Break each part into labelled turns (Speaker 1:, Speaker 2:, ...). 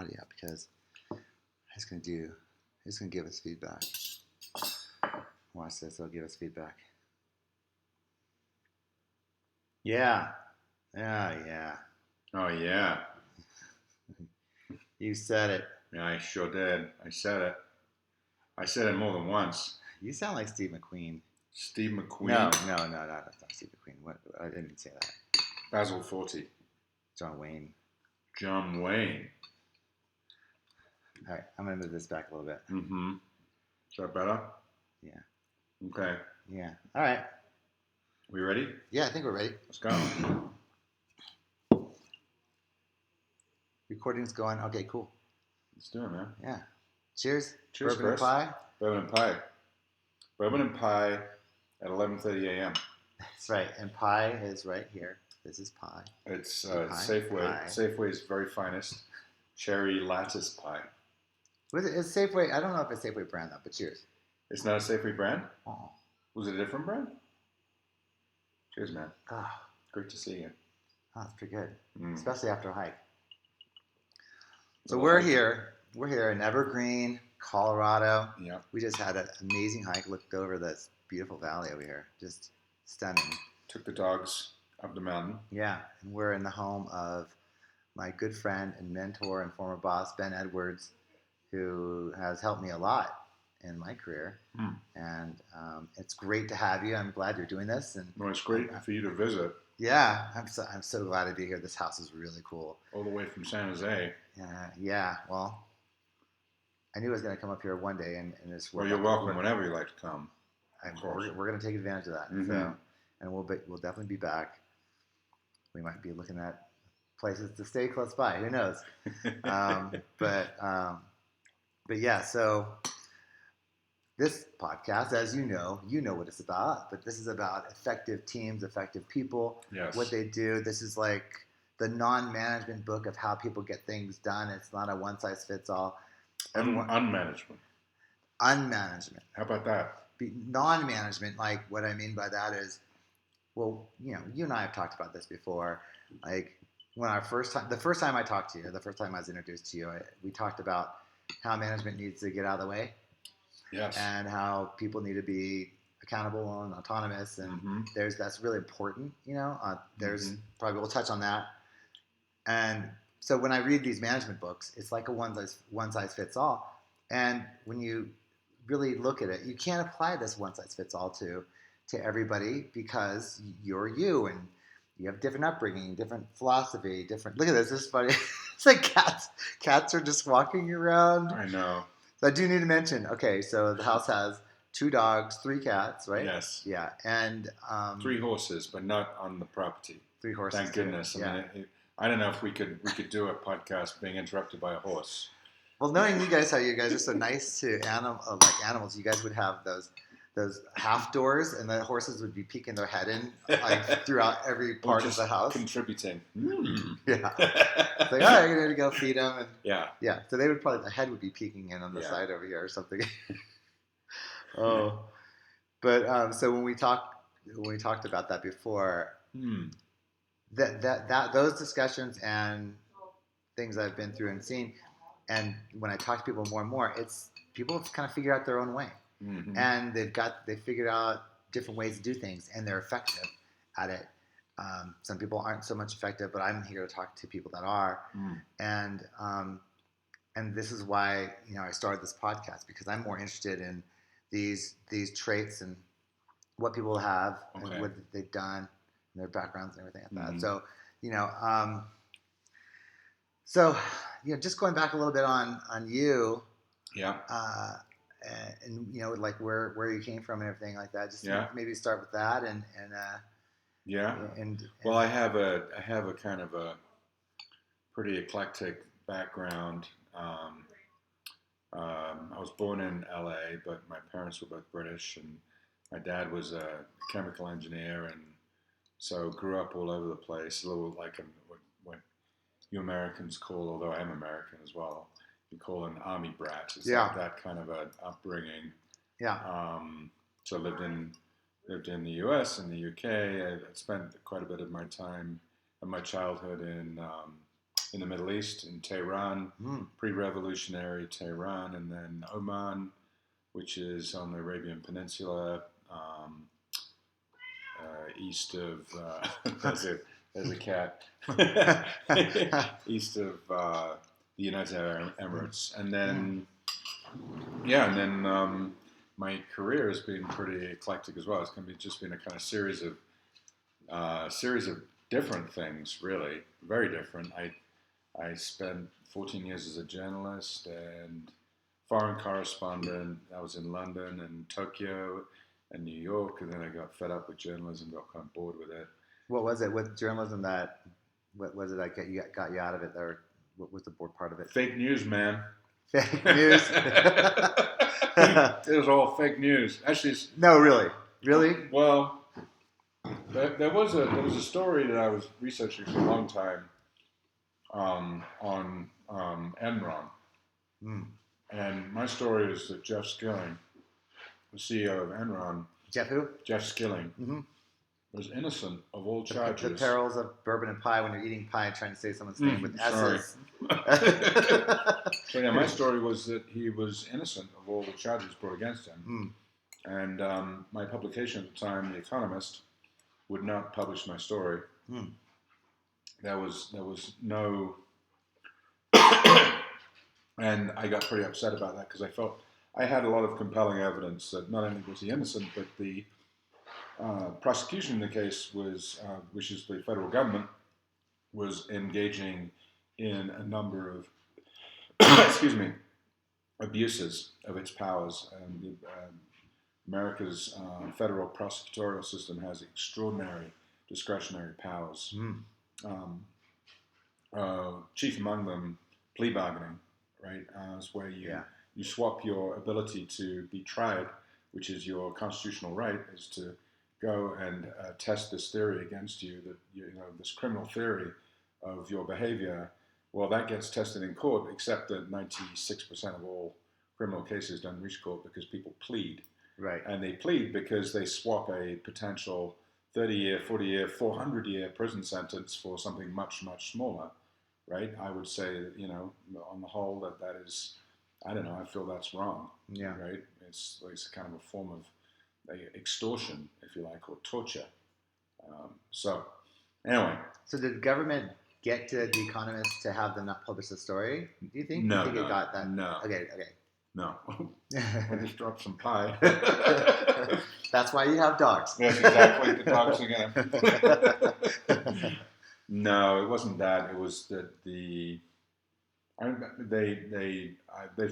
Speaker 1: audio because he's gonna give us feedback. Watch this, he'll give us feedback. Yeah.
Speaker 2: Oh, yeah.
Speaker 1: You said it.
Speaker 2: Yeah, I sure did. I said it. I said it more than once.
Speaker 1: You sound like Steve McQueen.
Speaker 2: Steve McQueen?
Speaker 1: No, that's not Steve McQueen. What? I didn't say that.
Speaker 2: Basil Fawlty.
Speaker 1: John Wayne.
Speaker 2: John Wayne.
Speaker 1: All right, I'm going to move this back a little bit.
Speaker 2: Mm-hmm. Is that better?
Speaker 1: Yeah.
Speaker 2: Okay.
Speaker 1: Yeah. All right.
Speaker 2: We ready?
Speaker 1: Yeah, I think we're ready.
Speaker 2: Let's go.
Speaker 1: Recording's going. Okay, cool.
Speaker 2: Let's do it, man.
Speaker 1: Yeah. Cheers.
Speaker 2: Cheers,
Speaker 1: Bourbon and
Speaker 2: Chris.
Speaker 1: pie.
Speaker 2: Bourbon and pie. Bourbon and pie at 11:30 a.m.
Speaker 1: That's right. And pie is right here. This is pie.
Speaker 2: It's
Speaker 1: pie.
Speaker 2: Safeway.
Speaker 1: Pie.
Speaker 2: Safeway's very finest cherry lattice pie.
Speaker 1: Was it? It's Safeway. I don't know if it's Safeway brand though, but cheers.
Speaker 2: It's not a Safeway brand?
Speaker 1: Oh.
Speaker 2: Was it a different brand? Cheers, man.
Speaker 1: Oh,
Speaker 2: Great to see you.
Speaker 1: that's pretty good.
Speaker 2: Mm.
Speaker 1: Especially after a hike. So we're here. We're here in Evergreen, Colorado.
Speaker 2: Yeah.
Speaker 1: We just had an amazing hike. Looked over this beautiful valley over here. Just stunning.
Speaker 2: Took the dogs up the mountain.
Speaker 1: Yeah. And we're in the home of my good friend and mentor and former boss, Ben Edwards, who has helped me a lot in my career.
Speaker 2: Mm.
Speaker 1: And it's great to have you. I'm glad you're doing this. And
Speaker 2: Well, it's great for you to visit.
Speaker 1: yeah, I'm so glad to be here. This house is really cool.
Speaker 2: All the way from San Jose.
Speaker 1: Yeah, well, I knew I was going to come up here one day, and it's.
Speaker 2: Well, you're welcome whenever you like to come.
Speaker 1: We're going to take advantage of that.
Speaker 2: Mm-hmm.
Speaker 1: So, and we'll definitely be back. We might be looking at places to stay close by. Who knows? But yeah. So this podcast, as you know what it's about. But this is about effective teams, effective people.
Speaker 2: Yes.
Speaker 1: What they do. This is like the non-management book of how people get things done. It's not a one-size-fits-all.
Speaker 2: Unmanagement.
Speaker 1: Unmanagement.
Speaker 2: How about that?
Speaker 1: Non-management, like what I mean by that is, well, you and I have talked about this before. Like when the first time I talked to you, the first time I was introduced to you, we talked about how management needs to get out of the way.
Speaker 2: Yes.
Speaker 1: And how people need to be accountable and autonomous, and that's really important. Probably we'll touch on that. And so when I read these management books, it's like a one size fits all. And when you really look at it, you can't apply this one size fits all to everybody because you're you and you have different upbringing, different philosophy, different. Look at this. This is funny. It's like cats. Cats are just walking around.
Speaker 2: I know.
Speaker 1: So I do need to mention. Okay, so the house has 2 dogs, 3 cats, right?
Speaker 2: Yes.
Speaker 1: Yeah, and
Speaker 2: 3 horses, but not on the property.
Speaker 1: 3 horses.
Speaker 2: Thank goodness.
Speaker 1: Yeah.
Speaker 2: I don't know if we could do a podcast being interrupted by a horse.
Speaker 1: Well, knowing you guys, how you guys are so nice to animals, you guys would have those half doors, and the horses would be peeking their head in like throughout every part of the house,
Speaker 2: contributing.
Speaker 1: Yeah, it's like, all right, you're gonna go feed them, and
Speaker 2: yeah.
Speaker 1: So they would probably the head would be peeking in on the side over here or something. Oh, but so when we talked about that before, that those discussions and things I've been through and seen, and when I talk to people more and more, it's people have kind of figured out their own way.
Speaker 2: Mm-hmm.
Speaker 1: And they figured out different ways to do things, and they're effective at it. Some people aren't so much effective, but I'm here to talk to people that are. And this is why I started this podcast, because I'm more interested in these traits and what people have and what they've done and their backgrounds and everything like that. So just going back a little bit on you.
Speaker 2: Yeah.
Speaker 1: And like where you came from and everything like that. Just maybe start with that and
Speaker 2: well, I have a kind of a pretty eclectic background. I was born in LA, but my parents were both British, and my dad was a chemical engineer, and so grew up all over the place. A little like what you Americans call, although I'm American as well, you call an army brat. It's like that kind of an upbringing.
Speaker 1: Yeah.
Speaker 2: So lived in the U.S. and the UK. I spent quite a bit of my time of my childhood in in the Middle East, in Tehran, pre-revolutionary Tehran, and then Oman, which is on the Arabian Peninsula, east of there's a cat east of the United Arab Emirates, and then my career has been pretty eclectic as well. It's going to be just been a kind of series of different things, really, very different. I spent 14 years as a journalist and foreign correspondent. I was in London and Tokyo and New York, and then I got fed up with journalism, got kind of bored with it.
Speaker 1: What was it with journalism what was it that got you out of it, or what was the bored part of it?
Speaker 2: Fake news, man.
Speaker 1: Fake news?
Speaker 2: It was all fake news. Actually,
Speaker 1: no, really?
Speaker 2: Well, there was a story that I was researching for a long time on Enron. And my story is that Jeff Skilling, the CEO of Enron,
Speaker 1: Jeff who?
Speaker 2: Jeff Skilling, was innocent of all charges.
Speaker 1: The perils of bourbon and pie when you're eating pie and trying to say someone's name with S's.
Speaker 2: So yeah, my story was that he was innocent of all the charges brought against him. And my publication at the time, The Economist, would not publish my story. There was no... And I got pretty upset about that because I felt I had a lot of compelling evidence that not only was he innocent, but the prosecution in the case was, which is the federal government, was engaging in a number of, abuses of its powers. And America's federal prosecutorial system has extraordinary discretionary powers. Chief among them, plea bargaining, right? Is where you swap your ability to be tried, which is your constitutional right, is to go and test this theory against you, that this criminal theory of your behavior. Well, that gets tested in court, except that 96% of all criminal cases don't reach court because people plead.
Speaker 1: Right.
Speaker 2: And they plead because they swap a potential 30-year, 40-year, 400-year prison sentence for something much, much smaller, right? I would say that, on the whole, that is, I don't know, I feel that's wrong.
Speaker 1: Yeah.
Speaker 2: Right? It's kind of a form of extortion, if you like, or torture. So, anyway.
Speaker 1: So did the government get to The Economist to have them not publish the story, do you think?
Speaker 2: No,
Speaker 1: you think it got that?
Speaker 2: No.
Speaker 1: Okay.
Speaker 2: No. I just dropped some pie.
Speaker 1: That's why you have dogs.
Speaker 2: That's exactly the dogs again. No, it wasn't that. It was that they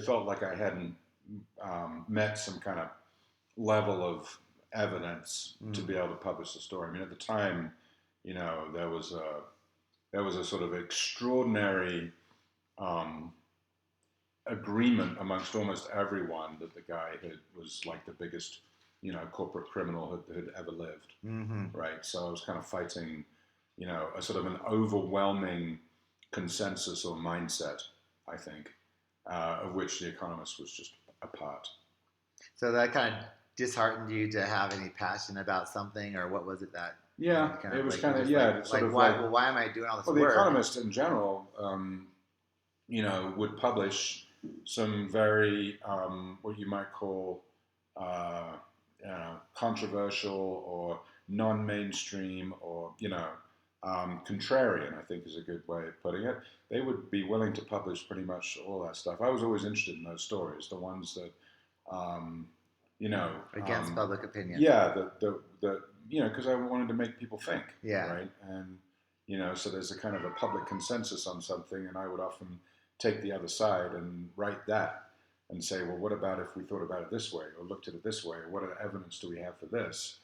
Speaker 2: felt like I hadn't met some kind of level of evidence to be able to publish the story. I mean, at the time, there was a sort of extraordinary agreement amongst almost everyone that the guy was like the biggest, corporate criminal had ever lived. Right. So I was kind of fighting, a sort of an overwhelming consensus or mindset, I think, of which The Economist was just a part.
Speaker 1: So that kind of disheartened you to have any passion about something, or what was it that?
Speaker 2: Yeah, it was kind of
Speaker 1: why am I doing all this work?
Speaker 2: The Economist in general, would publish some very what you might call controversial or non-mainstream or contrarian, I think is a good way of putting it. They would be willing to publish pretty much all that stuff. I was always interested in those stories, the ones that
Speaker 1: against public opinion.
Speaker 2: Yeah, because I wanted to make people think.
Speaker 1: Yeah.
Speaker 2: Right. And so there's a kind of a public consensus on something, and I would often take the other side and write that and say, well, what about if we thought about it this way or looked at it this way? Or what evidence do we have for this?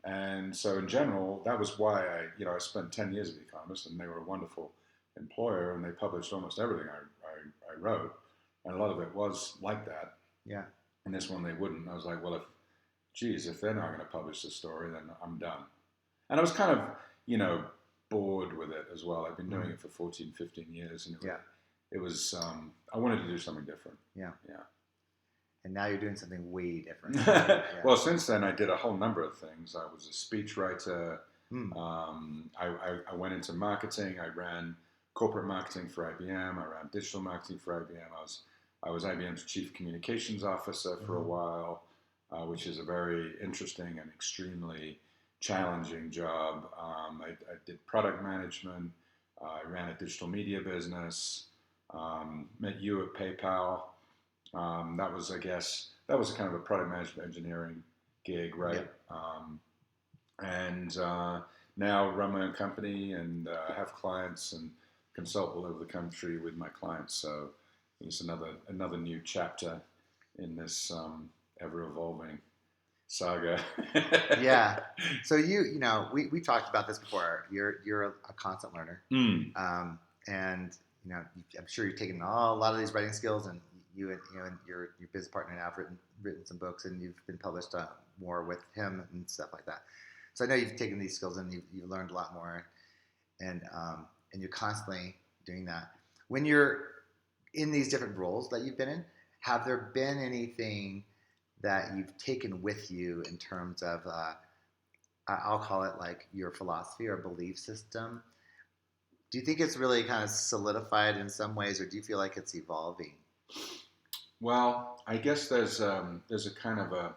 Speaker 2: And so in general, that was why I spent 10 years at The Economist, and they were a wonderful employer, and they published almost everything I wrote. And a lot of it was like that.
Speaker 1: Yeah.
Speaker 2: And this one they wouldn't. I was like, well, if they're not going to publish this story, then I'm done. And I was kind of, bored with it as well. I've been doing it for 14, 15 years. And it was I wanted to do something different.
Speaker 1: Yeah.
Speaker 2: Yeah.
Speaker 1: And now you're doing something way different.
Speaker 2: Well, since then, I did a whole number of things. I was a speechwriter. I went into marketing. I ran corporate marketing for IBM. I ran digital marketing for IBM. I was IBM's chief communications officer for a while, which is a very interesting and extremely challenging job. I did product management. I ran a digital media business. Met you at PayPal. That was, I guess, that was kind of a product management engineering gig, right?
Speaker 1: Yep.
Speaker 2: And now run my own company and have clients and consult all over the country with my clients. So it's another new chapter in this ever evolving saga.
Speaker 1: Yeah. So you know, we talked about this before. You're a constant learner, and you know, I'm sure you've taken a lot of these writing skills, and you know, and your business partner now have written some books, and you've been published more with him and stuff like that. So I know you've taken these skills and you've learned a lot more, and you're constantly doing that. When you're in these different roles that you've been in, have there been anything that you've taken with you in terms of I'll call it like your philosophy or belief system? Do you think it's really kind of solidified in some ways, or do you feel like it's evolving?
Speaker 2: Well, I guess there's a kind of a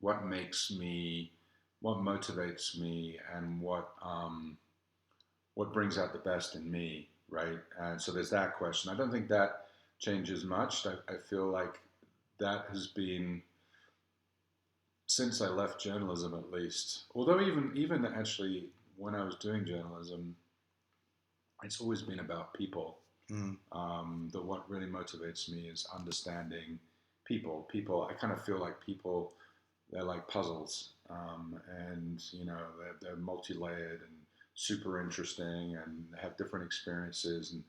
Speaker 2: what makes me, what motivates me, and what brings out the best in me, right? And so there's that question. I don't think that changes much. I feel like that has been since I left journalism, at least. Although even actually when I was doing journalism, it's always been about people. That what really motivates me is understanding people. People, I kind of feel like people, they're like puzzles, and you know they're multi-layered and super interesting and have different experiences and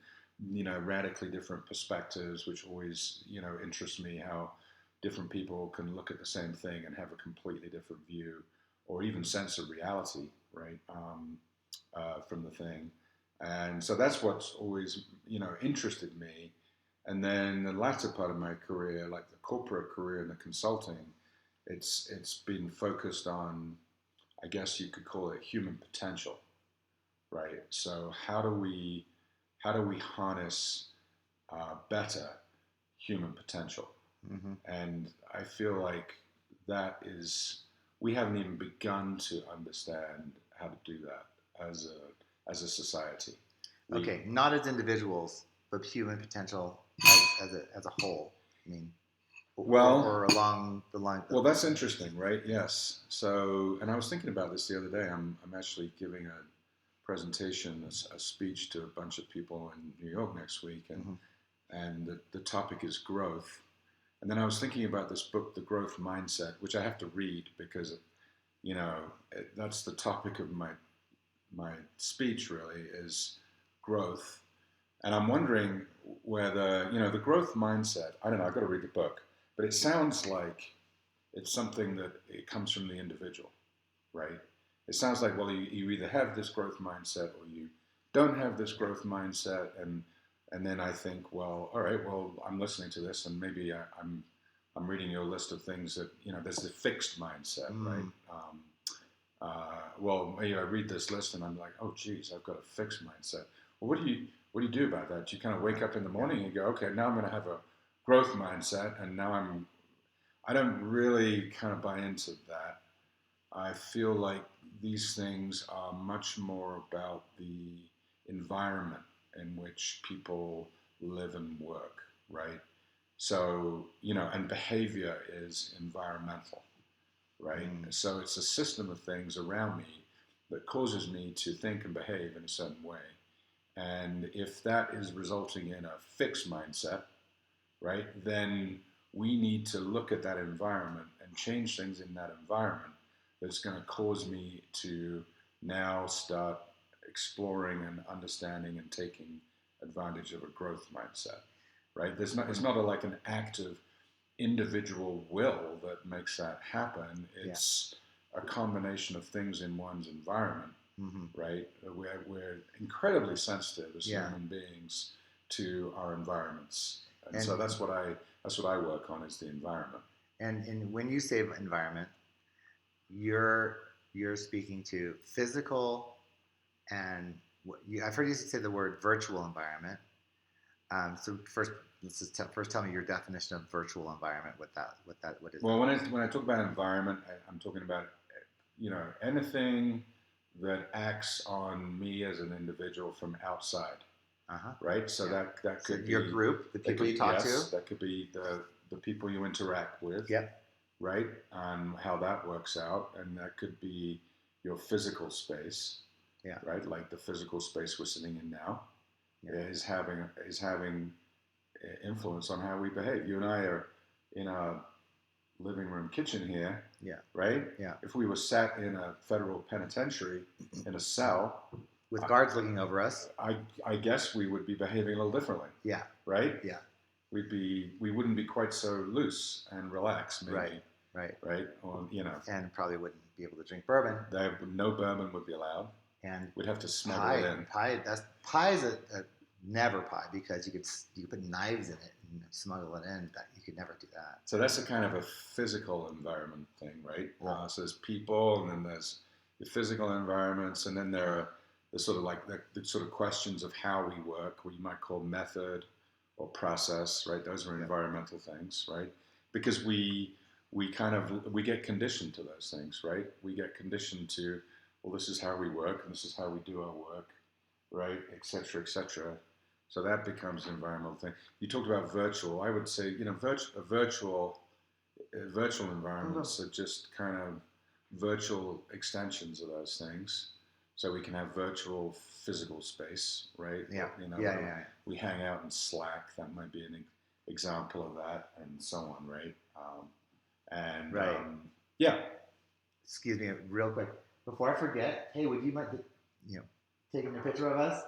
Speaker 2: you know radically different perspectives, which always you know interests me. How different people can look at the same thing and have a completely different view or even sense of reality, right, from the thing. And so that's what's always, you know, interested me. And then the latter part of my career, like the corporate career and the consulting, it's been focused on, I guess you could call it human potential, right? So how do we harness better human potential?
Speaker 1: Mm-hmm.
Speaker 2: And I feel like that is we haven't even begun to understand how to do that as a society. We
Speaker 1: Okay, not as individuals, but human potential as a whole. I mean,
Speaker 2: well
Speaker 1: or along the line.
Speaker 2: well that's interesting, right? Yes. So and I was thinking about this the other day. I'm actually giving a presentation, a speech to a bunch of people in New York next week, and the topic is growth. And then I was thinking about this book, The Growth Mindset, which I have to read because you know that's the topic of my speech really is growth. And I'm wondering whether, you know, the growth mindset, I don't know, I've got to read the book, but it sounds like it's something that it comes from the individual, right? It sounds like, well, you either have this growth mindset or you don't have this growth mindset. And then I think, well, all right, well, I'm listening to this and maybe I'm reading your list of things that, you know, there's the fixed mindset, right? Well, maybe I read this list and I'm like, oh, geez, I've got a fixed mindset. Well, what do you do about that? Do you kind of wake up in the morning and go, okay, now I'm going to have a growth mindset, and now I don't really kind of buy into that. I feel like these things are much more about the environment in which people live and work, right? So, you know, and behavior is environmental, right? So it's a system of things around me that causes me to think and behave in a certain way. And if that is resulting in a fixed mindset, right, then we need to look at that environment and change things in that environment that's going to cause me to now start exploring and understanding and taking advantage of a growth mindset, right? It's not like an act of individual will that makes that happen. It's a combination of things in one's environment, right? We're incredibly sensitive as human beings to our environments, and so that's what I work on is the environment.
Speaker 1: And when you say environment, you're speaking to physical and I've heard you say the word virtual environment. So first, first tell me your definition of virtual environment. What is
Speaker 2: Well,
Speaker 1: that?
Speaker 2: when I talk about environment, I'm talking about anything that acts on me as an individual from outside, right? So that could be
Speaker 1: your group, the people you talk to.
Speaker 2: That could be the people you interact with.
Speaker 1: Yep.
Speaker 2: Right, and how that works out, and that could be your physical space.
Speaker 1: Yeah.
Speaker 2: Right, like the physical space we're sitting in now is having influence on how we behave. You and I are in a living room kitchen here.
Speaker 1: Yeah.
Speaker 2: Right.
Speaker 1: Yeah.
Speaker 2: If we were sat in a federal penitentiary in a cell
Speaker 1: with guards looking over us,
Speaker 2: I guess we would be behaving a little differently.
Speaker 1: Yeah.
Speaker 2: Right.
Speaker 1: Yeah.
Speaker 2: We wouldn't be quite so loose and relaxed, maybe. Right. Or
Speaker 1: and probably wouldn't be able to drink bourbon.
Speaker 2: No bourbon would be allowed.
Speaker 1: And
Speaker 2: we'd have to smuggle it in.
Speaker 1: Pie is a never pie, because you could put knives in it and smuggle it in. That you could never do that.
Speaker 2: So that's a kind of a physical environment thing, right? Yeah. So there's people, and then there's the physical environments, and then there are the sort of like the sort of questions of how we work, what you might call method or process, right? Those are environmental things, right? Because we get conditioned to those things, right? We get conditioned to, well, this is how we work, and this is how we do our work, right? Et cetera, et cetera. So that becomes an environmental thing. You talked about virtual. I would say, virtual environments are just kind of virtual extensions of those things. So we can have virtual physical space, right?
Speaker 1: Yeah.
Speaker 2: We hang out in Slack. That might be an example of that, and so on, right? Yeah.
Speaker 1: Excuse me, real quick, before I forget. Hey, would you mind, taking a picture of us?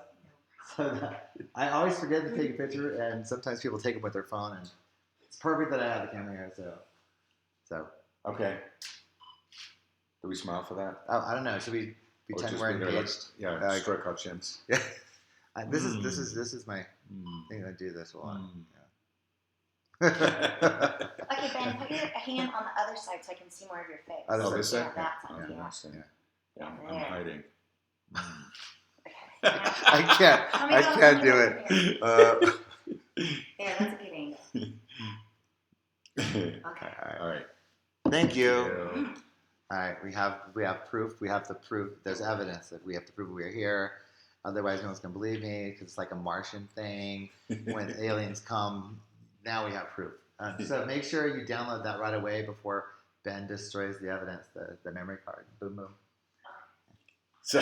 Speaker 1: So I always forget to take a picture, and sometimes people take them with their phone, and it's perfect that I have the camera here. So.
Speaker 2: Okay. Do we smile for that?
Speaker 1: Oh, I don't know. Should we pretend we're engaged?
Speaker 2: Stroke our chins.
Speaker 1: Yeah. This is my thing. I do this a lot.
Speaker 3: Okay, Ben, put your hand on the other side so I can see more of your face.
Speaker 2: This side?
Speaker 3: That side.
Speaker 2: Yeah, I'm hiding.
Speaker 3: Okay.
Speaker 1: I can't do it.
Speaker 3: There, that's a good angle. Okay.
Speaker 2: All right.
Speaker 1: Thank you. All right, we have proof. We have to prove. There's evidence that we have to prove we're here. Otherwise, no one's gonna believe me, because it's like a Martian thing. When aliens come, now we have proof. So make sure you download that right away before Ben destroys the evidence, the memory card. Boom, boom.
Speaker 2: So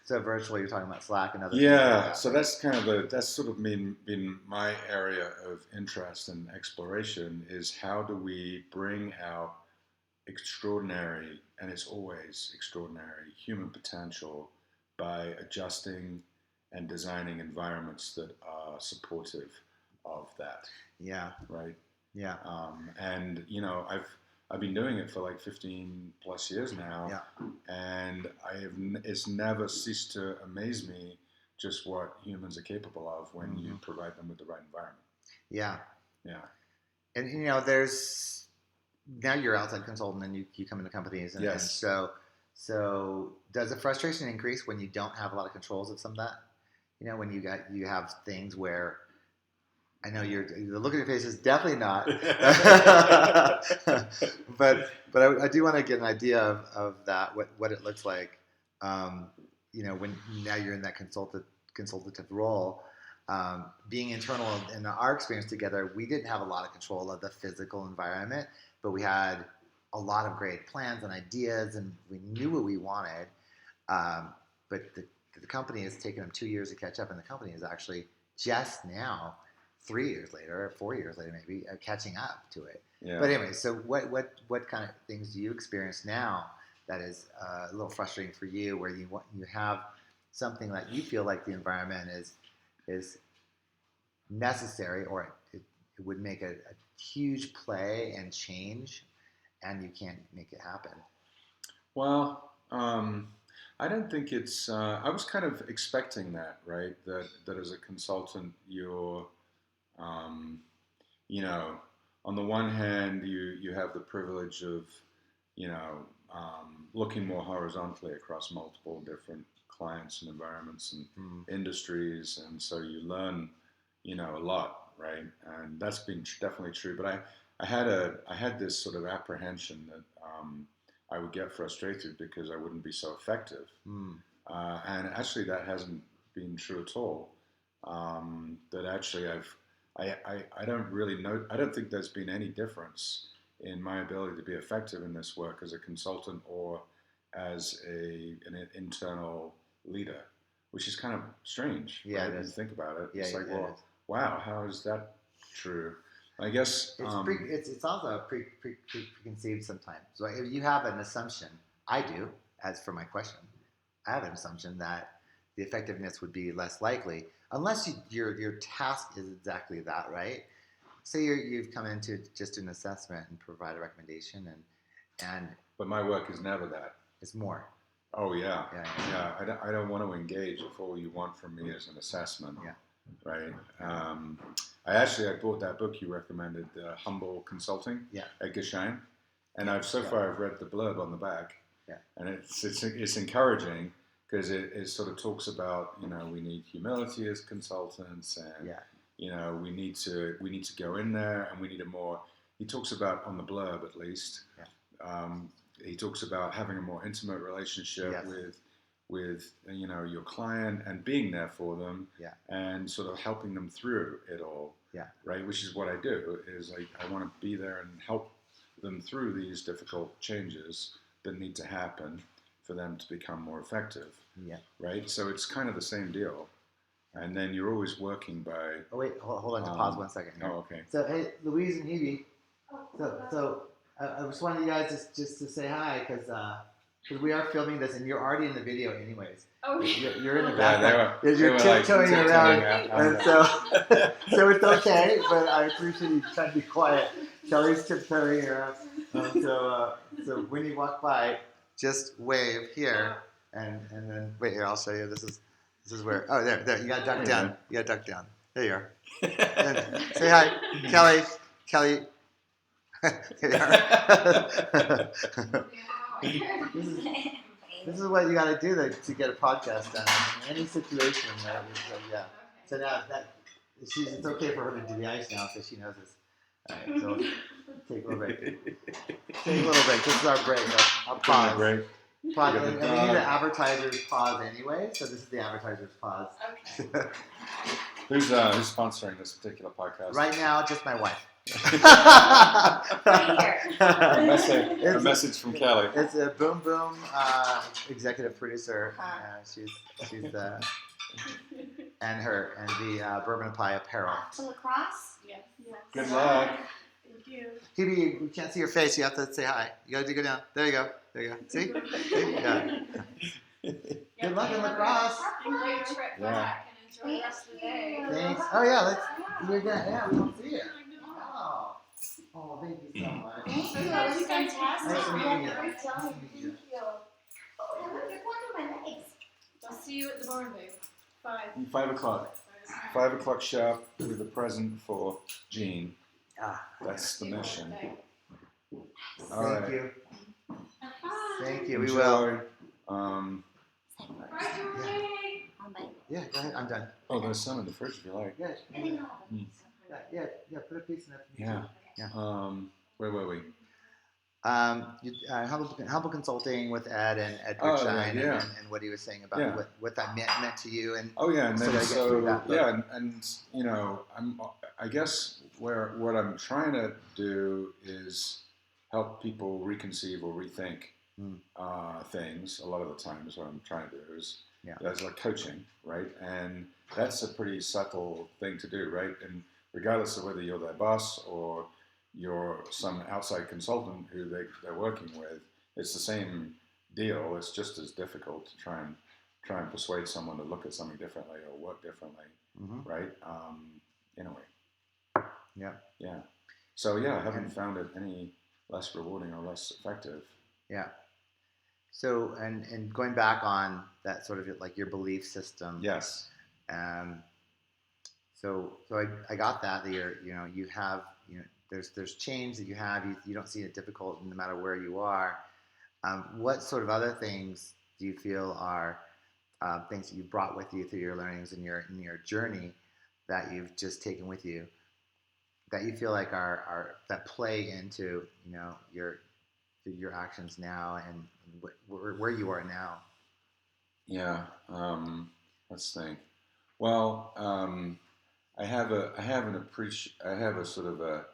Speaker 1: virtually, you're talking about Slack and other.
Speaker 2: Yeah, so that's kind of that's sort of been my area of interest and exploration, is how do we bring out extraordinary, and it's always extraordinary, human potential by adjusting and designing environments that are supportive of that.
Speaker 1: Yeah.
Speaker 2: Right.
Speaker 1: Yeah.
Speaker 2: And I've been doing it for like 15 plus years now.
Speaker 1: Yeah.
Speaker 2: And it's never ceased to amaze me just what humans are capable of when you provide them with the right environment.
Speaker 1: Yeah.
Speaker 2: Yeah.
Speaker 1: And there's, now you're outside consultant and you come into companies, and,
Speaker 2: yes.
Speaker 1: and so does the frustration increase when you don't have a lot of controls of some of that? When you have things where, I know the look at your face is definitely not, but I do want to get an idea of that, what it looks like, when now you're in that consultative role, being internal. In our experience together, we didn't have a lot of control of the physical environment, but we had a lot of great plans and ideas, and we knew what we wanted. But the company has taken them 2 years to catch up, and the company is actually just now, 3 years later, 4 years later, maybe catching up to it.
Speaker 2: Yeah.
Speaker 1: But anyway, so what kind of things do you experience now that is a little frustrating for you, where you have something that you feel like the environment is necessary, or it would make a huge play and change, and you can't make it happen?
Speaker 2: Well, I don't think it's. I was kind of expecting that, right? That as a consultant, you're, on the one hand, you have the privilege of, looking more horizontally across multiple different clients and environments and industries, and so you learn, a lot, right? And that's been definitely true. But I had this sort of apprehension that I would get frustrated because I wouldn't be so effective, and actually that hasn't been true at all. That actually I don't really know. I don't think there's been any difference in my ability to be effective in this work as a consultant or as an internal leader, which is kind of strange.
Speaker 1: Yeah,
Speaker 2: right? When you think about it.
Speaker 1: Yeah,
Speaker 2: It's like,
Speaker 1: it
Speaker 2: well,
Speaker 1: is.
Speaker 2: wow, how is that true? I guess
Speaker 1: It's also preconceived sometimes. So if you have an assumption, I do, as for my question, I have an assumption that the effectiveness would be less likely unless your task is exactly that, right? Say you've come in to just do an assessment and provide a recommendation, and
Speaker 2: but my work is never that.
Speaker 1: it's more.
Speaker 2: Oh yeah.
Speaker 1: Yeah.
Speaker 2: I don't want to engage if all you want from me is an assessment.
Speaker 1: Yeah.
Speaker 2: Right. I bought that book you recommended, Humble Consulting.
Speaker 1: Yeah.
Speaker 2: Edgar Schein, and I've read the blurb on the back.
Speaker 1: Yeah.
Speaker 2: And it's encouraging because it sort of talks about we need humility as consultants, and we need to go in there, and we need a more. He talks about on the blurb at least.
Speaker 1: Yeah.
Speaker 2: He talks about having a more intimate relationship with your client and being there for them, and sort of helping them through it all, right? Which is what I do. Is I want to be there and help them through these difficult changes that need to happen for them to become more effective, right? So it's kind of the same deal, and then you're always working by.
Speaker 1: Oh wait, hold on. To pause 1 second. Here.
Speaker 2: Oh, okay.
Speaker 1: So hey, Louise and Hebe. So I just wanted you guys just to say hi because we are filming this and you're already in the video anyways.
Speaker 3: Oh,
Speaker 1: you're in the background.
Speaker 2: They were
Speaker 1: tiptoeing
Speaker 2: like,
Speaker 1: around,
Speaker 2: and
Speaker 1: so it's okay. But I appreciate you trying to be quiet. Kelly's tiptoeing around. So when you walk by, just wave here, and then wait here. I'll show you. This is where. Oh, there. You got to duck down. You got to duck down. There you are. And say hi, Kelly. Kelly. Here you are. This is what you got to do to get a podcast done in any situation. Right? Yeah. So now it's okay for her to do the ice now because she knows this. All right, so take a little break. Take a little break. This is our break. Our pause.
Speaker 2: Break.
Speaker 1: Pause. And we need an advertiser's pause anyway, so this is the advertiser's pause.
Speaker 3: Okay.
Speaker 2: Who's sponsoring this particular podcast?
Speaker 1: Right now, just my wife.
Speaker 3: Right here.
Speaker 2: A message from Kelly.
Speaker 1: It's a Boom Boom executive producer. She's and the Bourbon Pie apparel.
Speaker 3: To lacrosse?
Speaker 4: Yes.
Speaker 2: Good luck.
Speaker 4: Thank you.
Speaker 1: Hebe, we can't see your face. You have to say hi. You got to go down. There you go. See? Yeah. Good luck in lacrosse.
Speaker 4: Great trip back and enjoy the rest of the day.
Speaker 1: Thanks. Oh yeah, we don't see it. Oh, thank you so much.
Speaker 3: Thank you. That was fantastic.
Speaker 1: Nice to meet you.
Speaker 3: You had a great time. Thank you. Oh, you're going to my legs.
Speaker 4: I'll see you at the barn, babe. 5.
Speaker 2: 5 o'clock. 5 o'clock sharp with a present for Jean. That's the mission. All right.
Speaker 1: Thank you.
Speaker 4: Bye.
Speaker 1: Thank you. We will.
Speaker 4: Bye, Georgie.
Speaker 1: Yeah, go ahead. I'm done.
Speaker 2: Oh, there's some in the fridge if you like.
Speaker 1: Yeah.
Speaker 3: I didn't know.
Speaker 1: Yeah. Put a piece in there.
Speaker 2: Yeah. Where were we?
Speaker 1: Humble Consulting with Ed and Edgar Schein and what he was saying about what that meant to you and
Speaker 2: and then
Speaker 1: and
Speaker 2: I guess what I'm trying to do is help people reconceive or rethink things. A lot of the time is what I'm trying to do is that's like coaching, right? And that's a pretty subtle thing to do, right? And regardless of whether you're their boss or you're some outside consultant who they're working with, it's the same deal. It's just as difficult to try and persuade someone to look at something differently or work differently, right? In a way. Yeah. So I haven't found it any less rewarding or less effective. Yeah.
Speaker 1: So and going back on that sort of like your belief system.
Speaker 2: Yes.
Speaker 1: So I got that you have there's change that you have. You don't see it difficult no matter where you are. What sort of other things do you feel are things that you've brought with you through your learnings and your journey that you've just taken with you that you feel like are that play into your actions now and where you are now?
Speaker 2: Yeah. Let's think. Well, I have a sort of a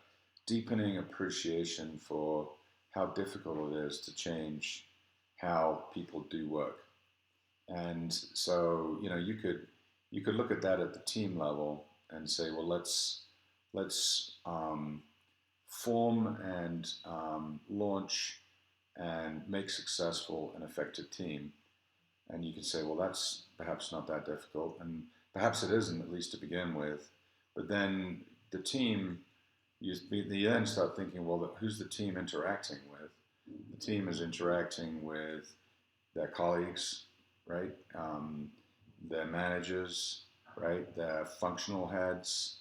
Speaker 2: deepening appreciation for how difficult it is to change how people do work. And so, you could look at that at the team level and say, well, let's form and launch and make successful an effective team. And you can say, well, that's perhaps not that difficult, and perhaps it isn't, at least to begin with. But then the team, you then start thinking, well, who's the team interacting with? The team is interacting with their colleagues, right? Their managers, right? Their functional heads,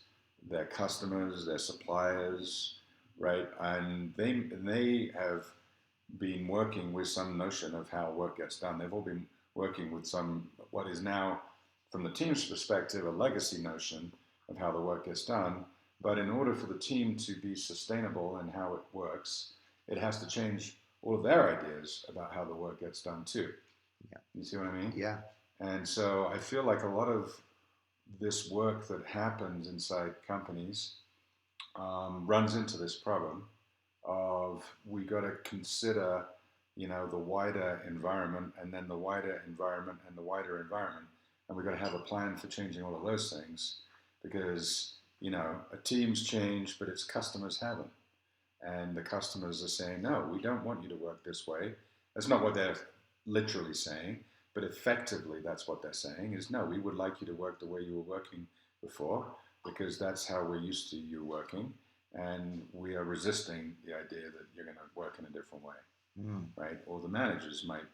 Speaker 2: their customers, their suppliers, right? And they have been working with some notion of how work gets done. They've all been working with some what is now, from the team's perspective, a legacy notion of how the work gets done. But in order for the team to be sustainable in how it works, it has to change all of their ideas about how the work gets done too.
Speaker 1: Yeah.
Speaker 2: You see what I mean?
Speaker 1: Yeah.
Speaker 2: And so I feel like a lot of this work that happens inside companies runs into this problem of we got to consider, the wider environment, and then the wider environment, and the wider environment, and we got to have a plan for changing all of those things, because a team's changed, but its customers haven't, and the customers are saying, no, we don't want you to work this way. That's not what they're literally saying, but effectively that's what they're saying is, no, we would like you to work the way you were working before, because that's how we're used to you working, and we are resisting the idea that you're going to work in a different way, right? Or the managers might,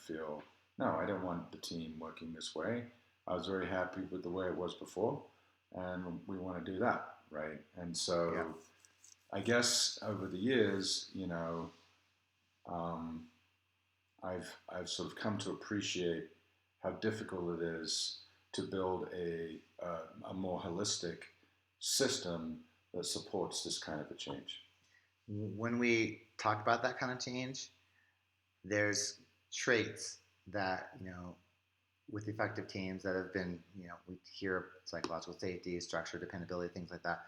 Speaker 2: feel, no, I don't want the team working this way. I was very happy with the way it was before, and we want to do that, right? And so,
Speaker 1: Yeah.
Speaker 2: I guess over the years, I've sort of come to appreciate how difficult it is to build a more holistic system that supports this kind of a change.
Speaker 1: When we talk about that kind of change, there's traits that with effective teams that have been we hear psychological safety, structure, dependability, things like that.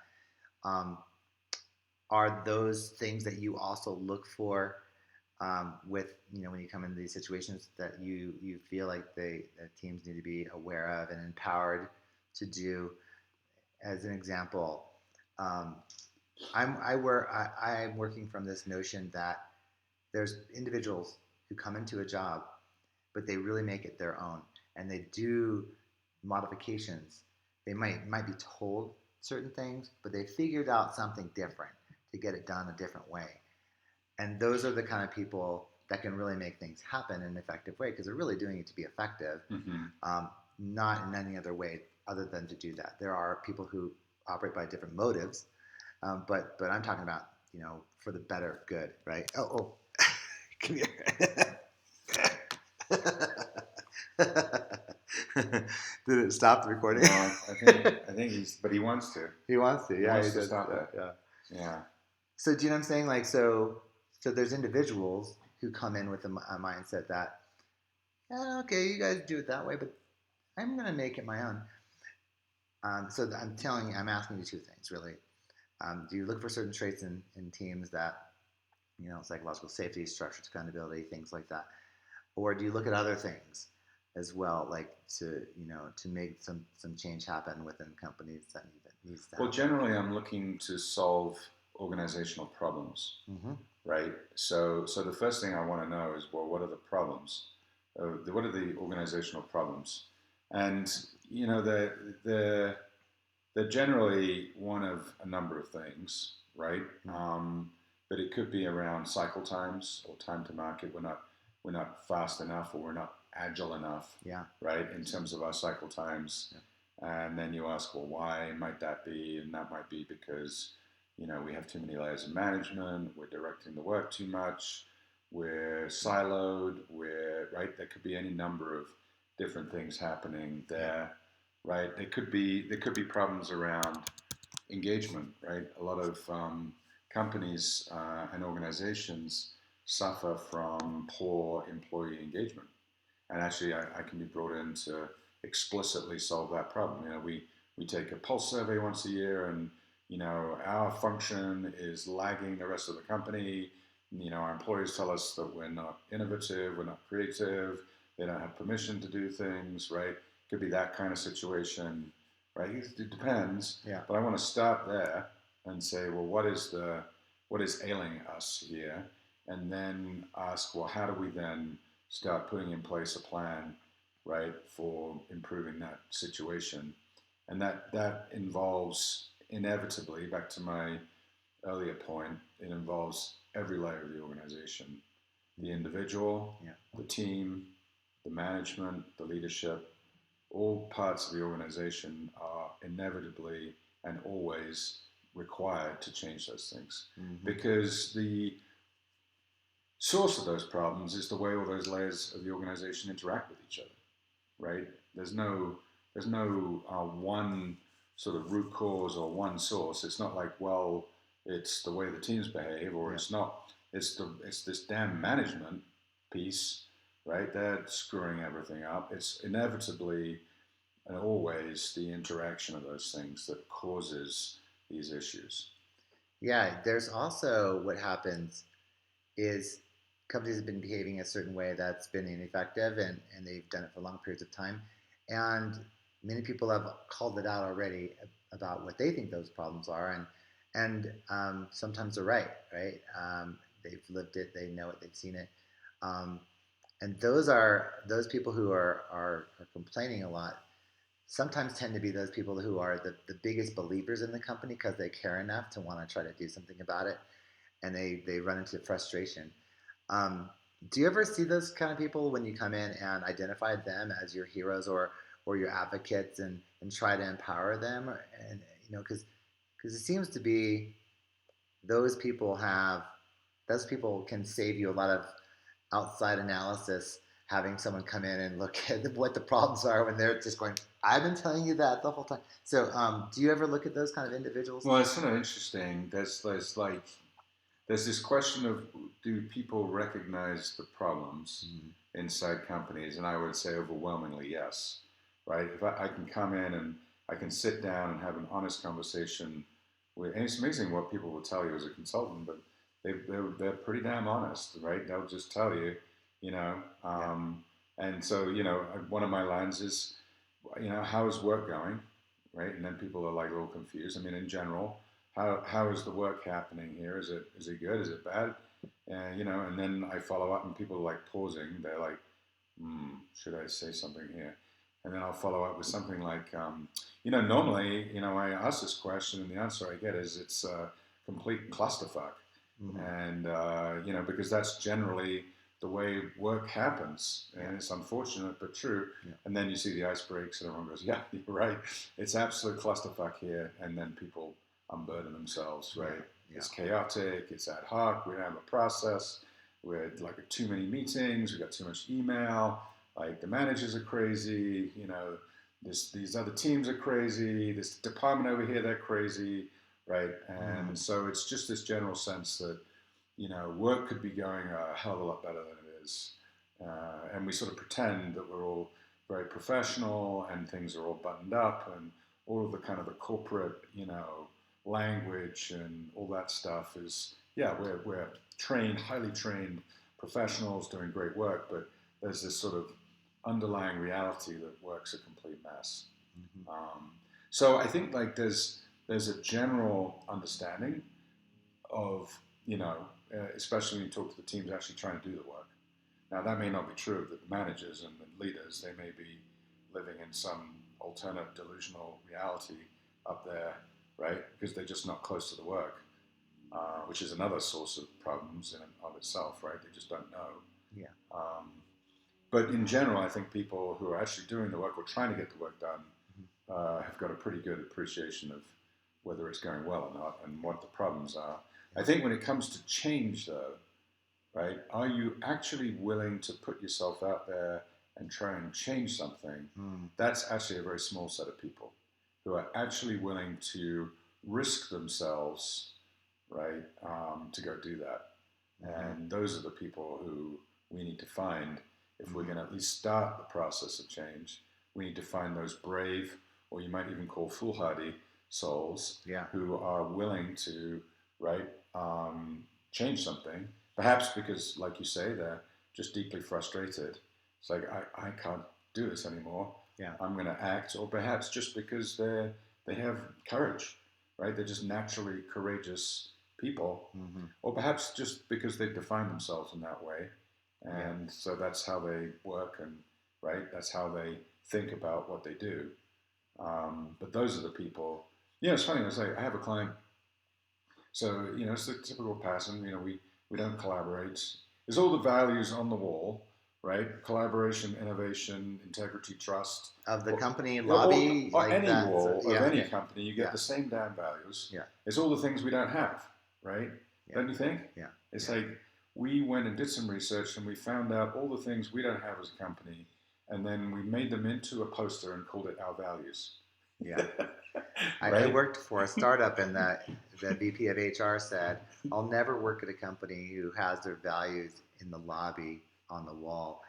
Speaker 1: Are those things that you also look for with when you come into these situations that you feel like the teams need to be aware of and empowered to do? As an example, I'm working from this notion that there's individuals who come into a job, but they really make it their own, and they do modifications. They might be told certain things, but they figured out something different to get it done a different way. And those are the kind of people that can really make things happen in an effective way, because they're really doing it to be effective, not in any other way other than to do that. There are people who operate by different motives, but I'm talking about for the better good, right? Oh, come here. Did it stop the recording?
Speaker 2: No, I think he wants to.
Speaker 1: He wants to. Yeah,
Speaker 2: He wants to
Speaker 1: does
Speaker 2: stop
Speaker 1: that.
Speaker 2: that. Yeah.
Speaker 1: So do you know what I'm saying? Like, so there's individuals who come in with a mindset that, okay, you guys do it that way, but I'm going to make it my own. So I'm asking you two things, really. Do you look for certain traits in teams that, psychological safety, structured accountability, things like that? Or do you look at other things as well, like to make some change happen within companies that needs to happen?
Speaker 2: Well, generally, I'm looking to solve organizational problems, right? So the first thing I want to know is, well, what are the problems? What are the organizational problems? And they're generally one of a number of things, right? But it could be around cycle times or time to market. We're not fast enough, or we're not agile enough, right, in terms of our cycle times. And then you ask, well, why might that be? And that might be because we have too many layers of management, we're directing the work too much, we're siloed, right? There could be any number of different things happening there, right? There could be problems around engagement, right? A lot of companies and organizations suffer from poor employee engagement, and actually, I can be brought in to explicitly solve that problem. We take a pulse survey once a year, and our function is lagging the rest of the company. Our employees tell us that we're not innovative, we're not creative, they don't have permission to do things, right? Could be that kind of situation, right? It depends.
Speaker 1: Yeah.
Speaker 2: But I want to start there and say, well, what is ailing us here? And then ask, well, how do we then start putting in place a plan, right, for improving that situation? And that involves inevitably, back to my earlier point, it involves every layer of the organization, the individual, the team, the management, the leadership. All parts of the organization are inevitably and always required to change those things, because the source of those problems is the way all those layers of the organization interact with each other, right? There's no one sort of root cause or one source. It's not like, well, it's the way the teams behave, or it's not. It's this damn management piece, right? They're screwing everything up. It's inevitably and always the interaction of those things that causes these issues.
Speaker 1: Yeah, there's also what happens is companies have been behaving a certain way that's been ineffective, and they've done it for long periods of time. And many people have called it out already about what they think those problems are, and sometimes they're right? They've lived it, they know it, they've seen it. And those people who are complaining a lot sometimes tend to be those people who are the biggest believers in the company because they care enough to want to try to do something about it, and they run into frustration. Do you ever see those kind of people when you come in and identify them as your heroes or your advocates and try to empower them? And because it seems to be those people can save you a lot of outside analysis, having someone come in and look at what the problems are when they're just going, I've been telling you that the whole time. So do you ever look at those kind of individuals?
Speaker 2: Well, it's sort of interesting. There's this question of, do people recognize the problems inside companies? And I would say overwhelmingly yes, right? If I can come in and I can sit down and have an honest conversation with, and it's amazing what people will tell you as a consultant, but they're pretty damn honest, right? They'll just tell you, and so, one of my lines is, how is work going, right? And then people are like a little confused. I mean, in general, how is the work happening here? Is it good? Is it bad? And then I follow up, and people are like pausing. They're like, should I say something here? And then I'll follow up with something like, normally, I ask this question, and the answer I get is it's a complete clusterfuck. And, because that's generally the way work happens, and it's unfortunate but true. And then you see the ice breaks, and everyone goes, yeah, you're right, it's absolute clusterfuck here. And then people unburden themselves, right? It's chaotic, it's ad hoc, we don't have a process, we're like too many meetings, we got too much email, like the managers are crazy, these other teams are crazy, this department over here, they're crazy, right? And so it's just this general sense that work could be going a hell of a lot better than it is, and we sort of pretend that we're all very professional and things are all buttoned up, and all of the kind of the corporate language and all that stuff is, we're trained, highly trained professionals doing great work, but there's this sort of underlying reality that work's a complete mess. So I think like there's a general understanding of, especially when you talk to the teams actually trying to do the work. Now that may not be true of the managers and the leaders. They may be living in some alternate delusional reality up there, right? Because they're just not close to the work, which is another source of problems in and of itself, right? They just don't know. But in general, I think people who are actually doing the work or trying to get the work done have got a pretty good appreciation of whether it's going well or not and what the problems are. I think when it comes to change, though, right, are you actually willing to put yourself out there and try and change something,
Speaker 1: Mm.
Speaker 2: that's actually a very small set of people who are actually willing to risk themselves, right, to go do that. And those are the people who we need to find if we're going to at least start the process of change. We need to find those brave, or you might even call foolhardy souls, who are willing to, right, change something. Perhaps because, like you say, they're just deeply frustrated. It's like, I can't do this anymore. I'm going to act. Or perhaps just because they have courage, right? They're just naturally courageous people. Or perhaps just because they've defined themselves in that way. And so that's how they work, and right, that's how they think about what they do. But those are the people. It's funny. It's like I have a client. So it's the typical pattern. We don't collaborate. There's all the values on the wall, right? Collaboration, innovation, integrity, trust.
Speaker 1: Of the company lobby,
Speaker 2: or
Speaker 1: like
Speaker 2: any
Speaker 1: that.
Speaker 2: wall of any company, you get the same damn values. It's all the things we don't have, right? Don't you think? It's like we went and did some research and we found out all the things we don't have as a company, and then we made them into a poster and called it our values.
Speaker 1: I worked for a startup, and the VP of HR said, I'll never work at a company who has their values in the lobby on the wall.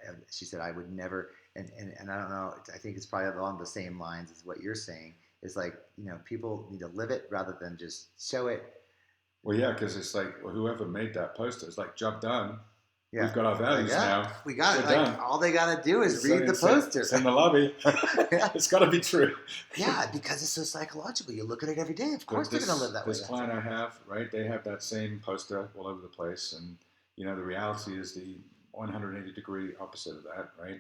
Speaker 1: And she said, I would never, and I don't know, I think it's probably along the same lines as what you're saying. It's like, people need to live it rather than just show it.
Speaker 2: Well, yeah, because it's like, whoever made that poster, it's like, job done. We've got our values now.
Speaker 1: We got it.
Speaker 2: Done.
Speaker 1: All they got to do is read the poster.
Speaker 2: It's in the lobby. It's got to be true.
Speaker 1: Yeah, because it's so psychological. You look at it every day. Of course they're going to live that way.
Speaker 2: This client I have, right, they have that same poster all over the place. And, the reality is the 180-degree opposite of that, right?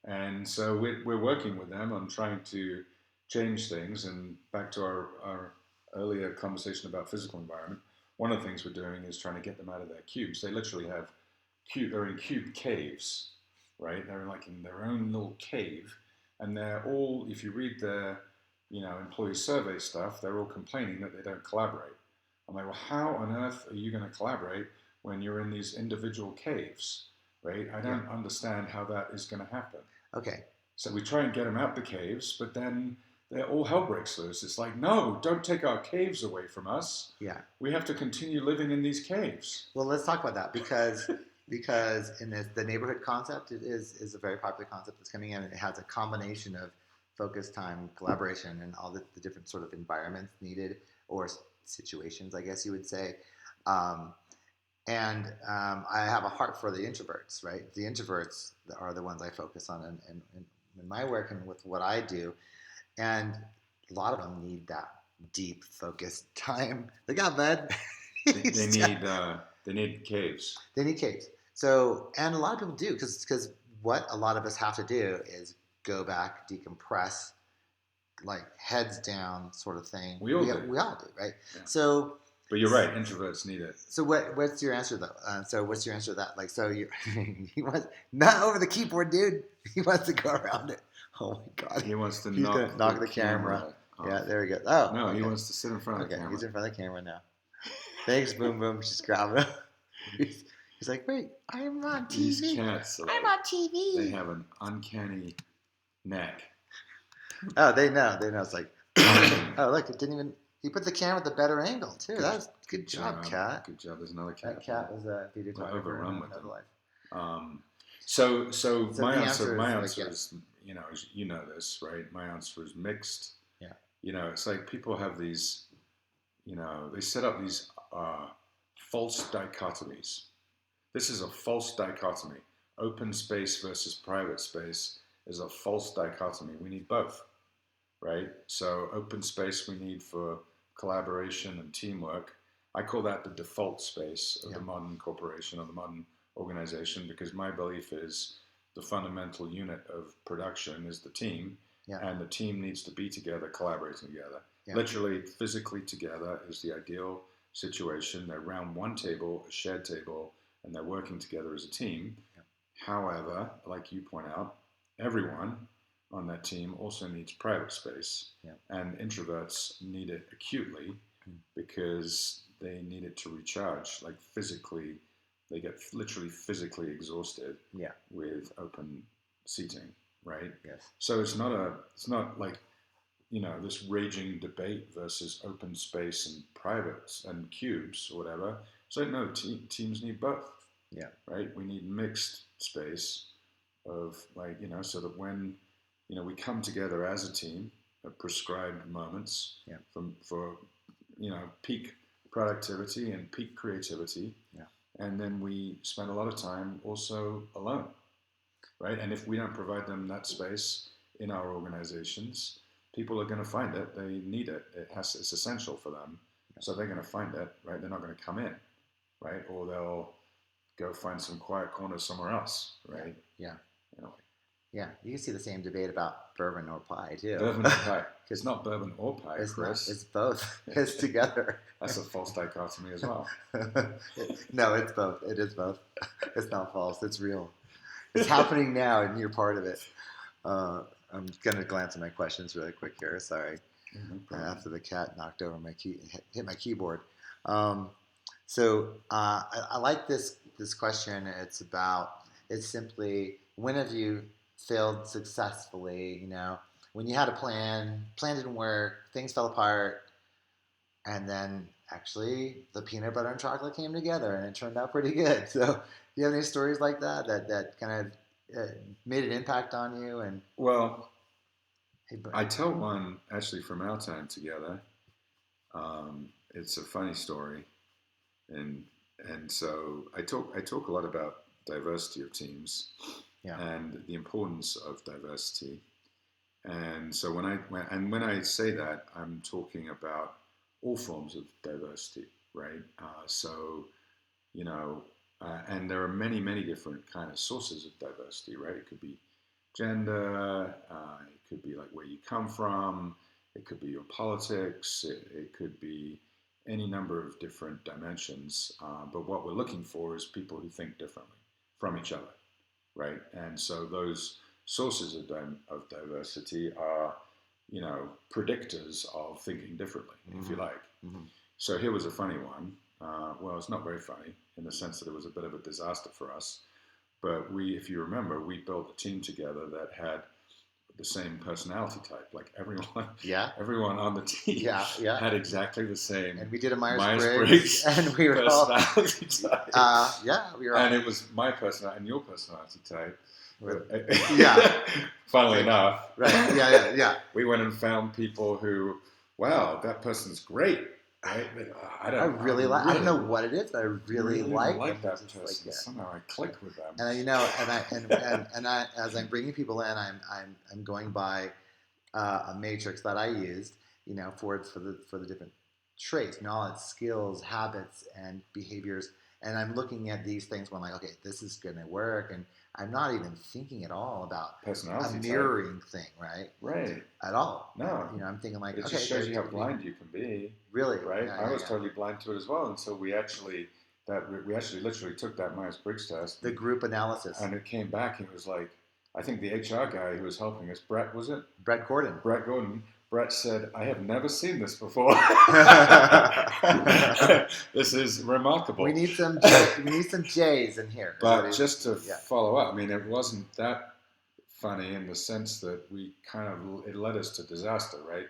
Speaker 2: And so we're working with them on trying to change things. And back to our earlier conversation about physical environment, one of the things we're doing is trying to get them out of their cubes. They literally have they're in cube caves, right? They're like in their own little cave, and they're all, if you read their, employee survey stuff, they're all complaining that they don't collaborate. I'm like, well, how on earth are you going to collaborate when you're in these individual caves, right? I don't understand how that is going to happen.
Speaker 1: Okay.
Speaker 2: So we try and get them out the caves, but then all hell breaks loose. It's like, no, don't take our caves away from us. We have to continue living in these caves.
Speaker 1: Well, let's talk about that because in the neighborhood concept is a very popular concept that's coming in. And it has a combination of focus time, collaboration, and all the different sort of environments needed, or situations, I guess you would say. I have a heart for the introverts, right? The introverts are the ones I focus on in my work and with what I do. And a lot of them need that deep focused time. Look out, bud.
Speaker 2: They need caves.
Speaker 1: They need caves. So, and a lot of people do, because what a lot of us have to do is go back, decompress, like heads down sort of thing. We all do, right? So,
Speaker 2: but you're right, introverts need it.
Speaker 1: So what's your answer though? So what's your answer to that? Like, so he wants not over the keyboard, dude. He wants to go around it. Oh my God.
Speaker 2: He wants to
Speaker 1: knock the camera. Yeah, there we go. Oh
Speaker 2: no, okay. He wants to sit in front of the camera.
Speaker 1: He's in front of the camera now. Thanks, Boom Boom. She's grabbing him. He's like, wait, I'm on TV.
Speaker 2: These cats,
Speaker 1: I'm on TV.
Speaker 2: They have an uncanny neck.
Speaker 1: Oh, they know. It's like, oh, look, it didn't even. He put the camera at the better angle too. That was good job, cat.
Speaker 2: Good job. There's another cat.
Speaker 1: That cat was a videographer.
Speaker 2: Overrun with them.
Speaker 1: Life.
Speaker 2: So my answer
Speaker 1: like,
Speaker 2: is, you know this, right? My answer is mixed.
Speaker 1: Yeah.
Speaker 2: It's like people have these, they set up these false dichotomies. This is a false dichotomy. Open space versus private space is a false dichotomy. We need both, right? So open space we need for collaboration and teamwork. I call that the default space of the modern corporation or the modern organization, because my belief is the fundamental unit of production is the team, and the team needs to be together, collaborating together. Literally, physically together is the ideal situation. They're around one table, a shared table, and they're working together as a team. However, like you point out, everyone on that team also needs private space, and introverts need it acutely because they need it to recharge. Like physically, they get literally physically exhausted with open seating, right?
Speaker 1: Yes.
Speaker 2: So it's not like, this raging debate versus open space and privates and cubes or whatever. So no, teams need both.
Speaker 1: Yeah.
Speaker 2: Right. We need mixed space of so that when we come together as a team at prescribed moments for peak productivity and peak creativity.
Speaker 1: Yeah.
Speaker 2: And then we spend a lot of time also alone. Right. And if we don't provide them that space in our organizations, people are going to find it. They need it. It's essential for them. So they're going to find it, right? They're not going to come in, right? Or they'll go find some quiet corner somewhere else, right?
Speaker 1: Yeah.
Speaker 2: Anyway.
Speaker 1: Yeah, you can see the same debate about bourbon or pie too.
Speaker 2: Bourbon or pie. It's not bourbon or pie,
Speaker 1: it's
Speaker 2: Chris.
Speaker 1: Not, it's both. It's together.
Speaker 2: That's a false dichotomy as well.
Speaker 1: No, it's both. It is both. It's not false. It's real. It's happening now, and you're part of it. I'm going to glance at my questions really quick here. Sorry. After the cat knocked over my hit my keyboard. So I like this question. It's simply, when have you failed successfully? When you had a plan didn't work, things fell apart, and then actually the peanut butter and chocolate came together, and it turned out pretty good. So, do you have any stories like that kind of made an impact on you? And
Speaker 2: well, I tell one actually from our time together. It's a funny story, and so I talk a lot about diversity of teams and the importance of diversity. And so when I say that, I'm talking about all forms of diversity, right? And there are many different kind of sources of diversity, right? It could be gender, it could be like where you come from, it could be your politics, it could be any number of different dimensions. But what we're looking for is people who think differently from each other, right? And so those sources of diversity are, predictors of thinking differently, if you like.
Speaker 1: Mm-hmm.
Speaker 2: So here was a funny one. Well, it's not very funny in the sense that it was a bit of a disaster for us. But if you remember, we built a team together that had the same personality type. Like everyone on the team had exactly the same.
Speaker 1: And we did a Myers-Briggs, and we were
Speaker 2: personality type.
Speaker 1: We were.
Speaker 2: And it was my personality and your personality type.
Speaker 1: Yeah.
Speaker 2: Funnily enough.
Speaker 1: Right. Yeah.
Speaker 2: We went and found people who, wow, that person's great. Right? I don't know what it is, but I really like that person. Somehow I click with them.
Speaker 1: And and I, as I'm bringing people in, I'm going by a matrix that I used, for the different traits, knowledge, skills, habits, and behaviors. And I'm looking at these things when I'm like, okay, this is going to work, and I'm not even thinking at all about
Speaker 2: personality
Speaker 1: a mirroring thing, right?
Speaker 2: Right.
Speaker 1: At all.
Speaker 2: No.
Speaker 1: I'm thinking like,
Speaker 2: it just shows you how blind you can be.
Speaker 1: Really?
Speaker 2: Right. I was totally blind to it as well until we actually literally took that Myers-Briggs test.
Speaker 1: The group analysis.
Speaker 2: And it came back. And it was like, I think the HR guy who was helping us, Brett, was it?
Speaker 1: Brett Gordon.
Speaker 2: Brett said, I have never seen this before. This is remarkable.
Speaker 1: We need some J's in here.
Speaker 2: But just to follow up, I mean, it wasn't that funny in the sense that it led us to disaster, right?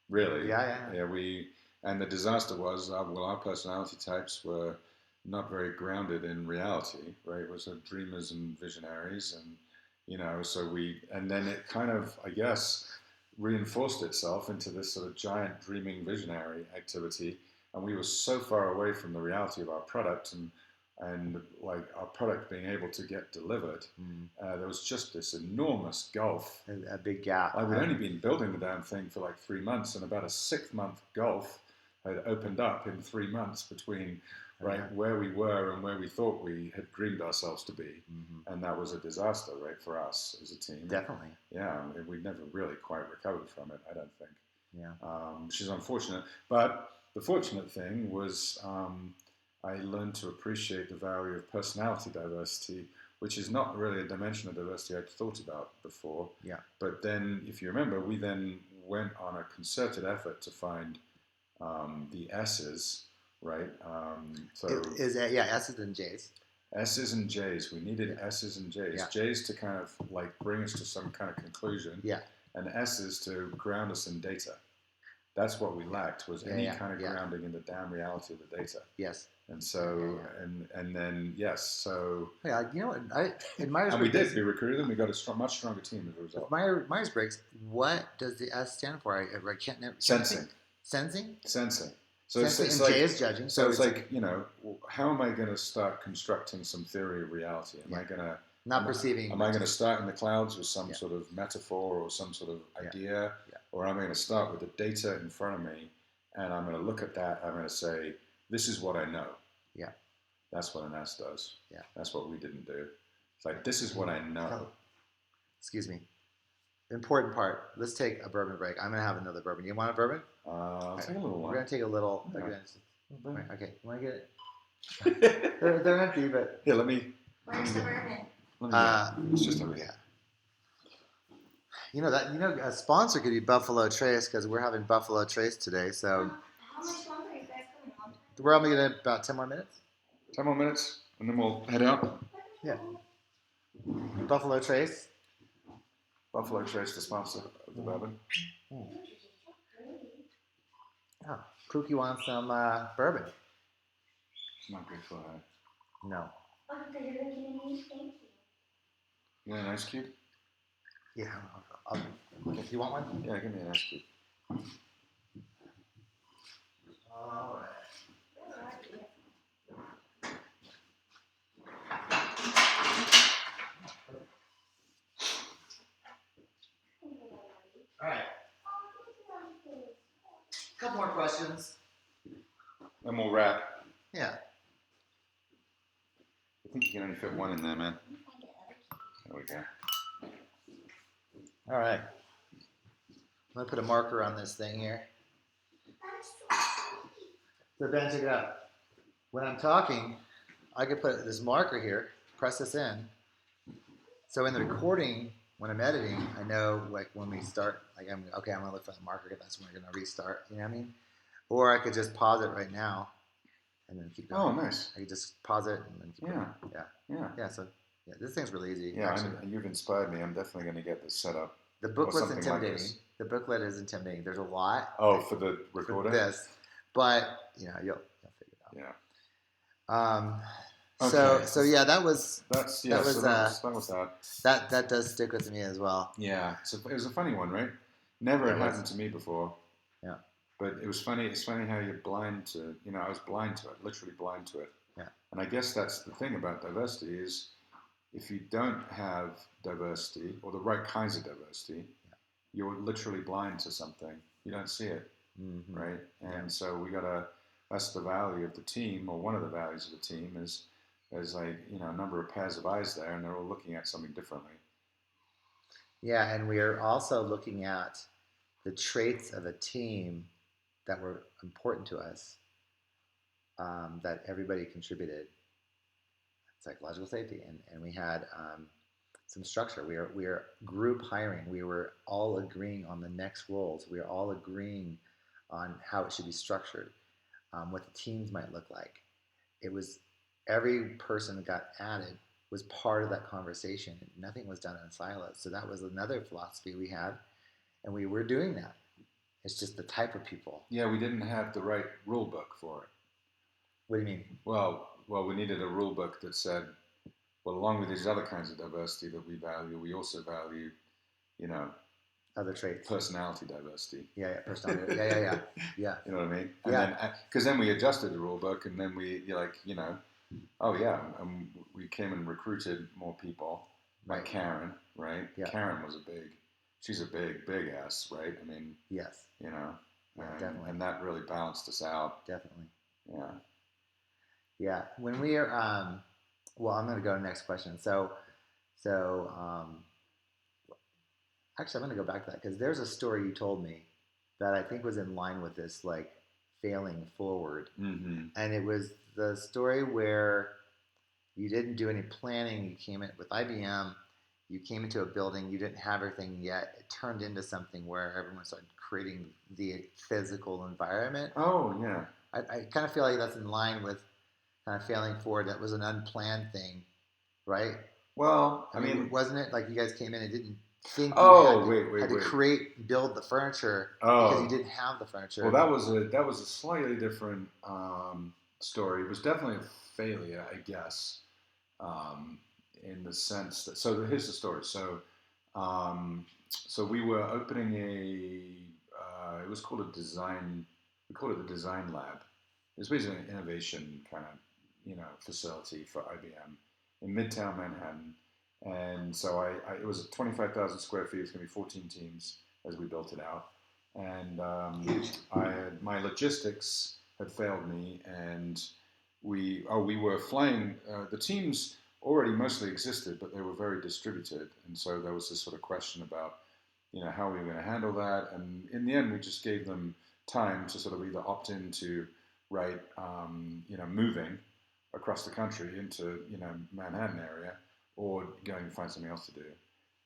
Speaker 2: Really.
Speaker 1: Yeah.
Speaker 2: And the disaster was, our personality types were not very grounded in reality, right? It was dreamers and visionaries, and and then it kind of, I guess, reinforced itself into this sort of giant dreaming visionary activity, and we were so far away from the reality of our product and like our product being able to get delivered. There was just this enormous gulf,
Speaker 1: a big gap.
Speaker 2: Like we'd only been building the damn thing for like 3 months, and about a 6-month gulf had opened up in 3 months between where we were and where we thought we had dreamed ourselves to be. And that was a disaster, right, for us as a team.
Speaker 1: Definitely.
Speaker 2: Yeah, we never really quite recovered from it, I don't think.
Speaker 1: Yeah.
Speaker 2: Which is unfortunate. But the fortunate thing was I learned to appreciate the value of personality diversity, which is not really a dimension of diversity I'd thought about before.
Speaker 1: Yeah.
Speaker 2: But then, if you remember, we then went on a concerted effort to find the S's, right?
Speaker 1: S's and J's.
Speaker 2: S's and J's. We needed S's and J's.
Speaker 1: Yeah.
Speaker 2: J's to kind of like bring us to some kind of conclusion.
Speaker 1: Yeah.
Speaker 2: And S's to ground us in data. That's what we lacked, was any kind of grounding in the damn reality of the data.
Speaker 1: Yes.
Speaker 2: And so, and then, yes, so...
Speaker 1: Yeah, you know what? In Myers-Briggs...
Speaker 2: And we did. We recruited them. We got a much stronger team as a result.
Speaker 1: Myers-Briggs, what does the S stand for? I can't never...
Speaker 2: Sensing.
Speaker 1: Sensing?
Speaker 2: Sensing. So
Speaker 1: Sensing,
Speaker 2: it's
Speaker 1: and
Speaker 2: like,
Speaker 1: J is judging.
Speaker 2: So it's like, you know, how am I going to start constructing some theory of reality? Am I going to...
Speaker 1: Not perceiving.
Speaker 2: Am I going to start in the clouds with some sort of metaphor or some sort of idea? Or am I going to start with the data in front of me and I'm going to look at that, I'm going to say, this is what I know.
Speaker 1: Yeah.
Speaker 2: That's what an S does.
Speaker 1: Yeah.
Speaker 2: That's what we didn't do. It's like, this is what I know.
Speaker 1: Excuse me. Important part. Let's take a bourbon break. I'm going to have another bourbon. You want a bourbon?
Speaker 2: I'll take a little one.
Speaker 1: We're going to take a little.
Speaker 2: Yeah.
Speaker 1: Okay. You want to get it? they're empty, but...
Speaker 2: Here, let me...
Speaker 3: Where's the bourbon?
Speaker 2: It's just over here.
Speaker 1: A sponsor could be Buffalo Trace because we're having Buffalo Trace today. So
Speaker 3: How much longer are you guys coming on?
Speaker 1: we're only going to about 10 more minutes.
Speaker 2: 10 more minutes, and then we'll head out.
Speaker 1: Yeah. Buffalo Trace.
Speaker 2: Buffalo Trace, the sponsor of the bourbon.
Speaker 1: Oh, Pookie wants some bourbon.
Speaker 2: It's not good for her.
Speaker 1: No.
Speaker 3: Oh, because you're drinking me? Thank you.
Speaker 2: You want an ice cube?
Speaker 1: Yeah. You want one?
Speaker 2: Yeah, give me an ice cube.
Speaker 1: All right. All right. A couple more questions.
Speaker 2: And we'll wrap.
Speaker 1: Yeah.
Speaker 2: I think you can only fit one in there, man. There we go.
Speaker 1: All right. I'm going to put a marker on this thing here. So Ben, check it out. When I'm talking, I could put this marker here, press this in. So in the recording, when I'm editing, I know like when we start, like I'm going to look for the marker, that's when we're going to restart, you know what I mean? Or I could just pause it right now and then keep going.
Speaker 2: Oh, nice.
Speaker 1: I could just pause it and then keep going. Yeah, so this thing's really easy.
Speaker 2: Yeah, you've inspired me. I'm definitely going to get this set up.
Speaker 1: The booklet's
Speaker 2: something
Speaker 1: intimidating.
Speaker 2: like this.
Speaker 1: The booklet is intimidating. There's a lot.
Speaker 2: Oh, for the recorder?
Speaker 1: For this. But, you'll figure it out.
Speaker 2: Yeah.
Speaker 1: Okay. So yeah, that was that. That does stick with me as well.
Speaker 2: Yeah. So it was a funny one, right? Never had happened to me before.
Speaker 1: Yeah.
Speaker 2: But it was funny. It's funny how you're blind to, I was blind to it, literally blind to it.
Speaker 1: Yeah.
Speaker 2: And I guess that's the thing about diversity is if you don't have diversity or the right kinds of diversity, you're literally blind to something. You don't see it, right? And so that's the value of the team, or one of the values of the team is like, a number of pairs of eyes there, and they're all looking at something differently.
Speaker 1: Yeah, and we are also looking at the traits of a team that were important to us, that everybody contributed. Psychological safety, and we had some structure. We are group hiring. We were all agreeing on the next roles. We were all agreeing on how it should be structured, what the teams might look like. It was every person that got added was part of that conversation. Nothing was done in silos. So that was another philosophy we had, and we were doing that. It's just the type of people.
Speaker 2: Yeah, we didn't have the right rule book for it.
Speaker 1: What do you mean?
Speaker 2: Well, we needed a rule book that said, well, along with these other kinds of diversity that we value, we also value,
Speaker 1: other traits,
Speaker 2: personality diversity.
Speaker 1: Yeah, personality. Yeah.
Speaker 2: You know what I mean? And
Speaker 1: yeah.
Speaker 2: then, because then we adjusted the rule book, and then we we came and recruited more people, like Karen, right?
Speaker 1: Yeah.
Speaker 2: Karen she's a big ass, right? I mean,
Speaker 1: yes, definitely,
Speaker 2: and that really balanced us out.
Speaker 1: Definitely.
Speaker 2: Yeah.
Speaker 1: Yeah, when we are, I'm going to go to the next question. So, actually, I'm going to go back to that because there's a story you told me that I think was in line with this, like failing forward, and it was the story where you didn't do any planning. You came in with IBM. You came into a building. You didn't have everything yet. It turned into something where everyone started creating the physical environment.
Speaker 2: Oh yeah.
Speaker 1: I kind of feel like that's in line with kind of failing forward. That was an unplanned thing, right?
Speaker 2: Well,
Speaker 1: I mean, wasn't it like you guys came in and didn't think you had to
Speaker 2: wait.
Speaker 1: create, build the furniture because you
Speaker 2: Oh,
Speaker 1: didn't have the furniture?
Speaker 2: well, that was a slightly different story. It was definitely a failure, I guess, um, in the sense that. So here's the story. So we were opening it was called a design. We called it the design lab. It was basically an innovation kind of facility for IBM in Midtown Manhattan. And so it was 25,000 square feet. It was going to be 14 teams as we built it out. And my logistics had failed me, and we were flying. The teams already mostly existed, but they were very distributed, and so there was this sort of question about how we were going to handle that. And in the end, we just gave them time to sort of either opt into moving across the country into Manhattan area, or going and find something else to do.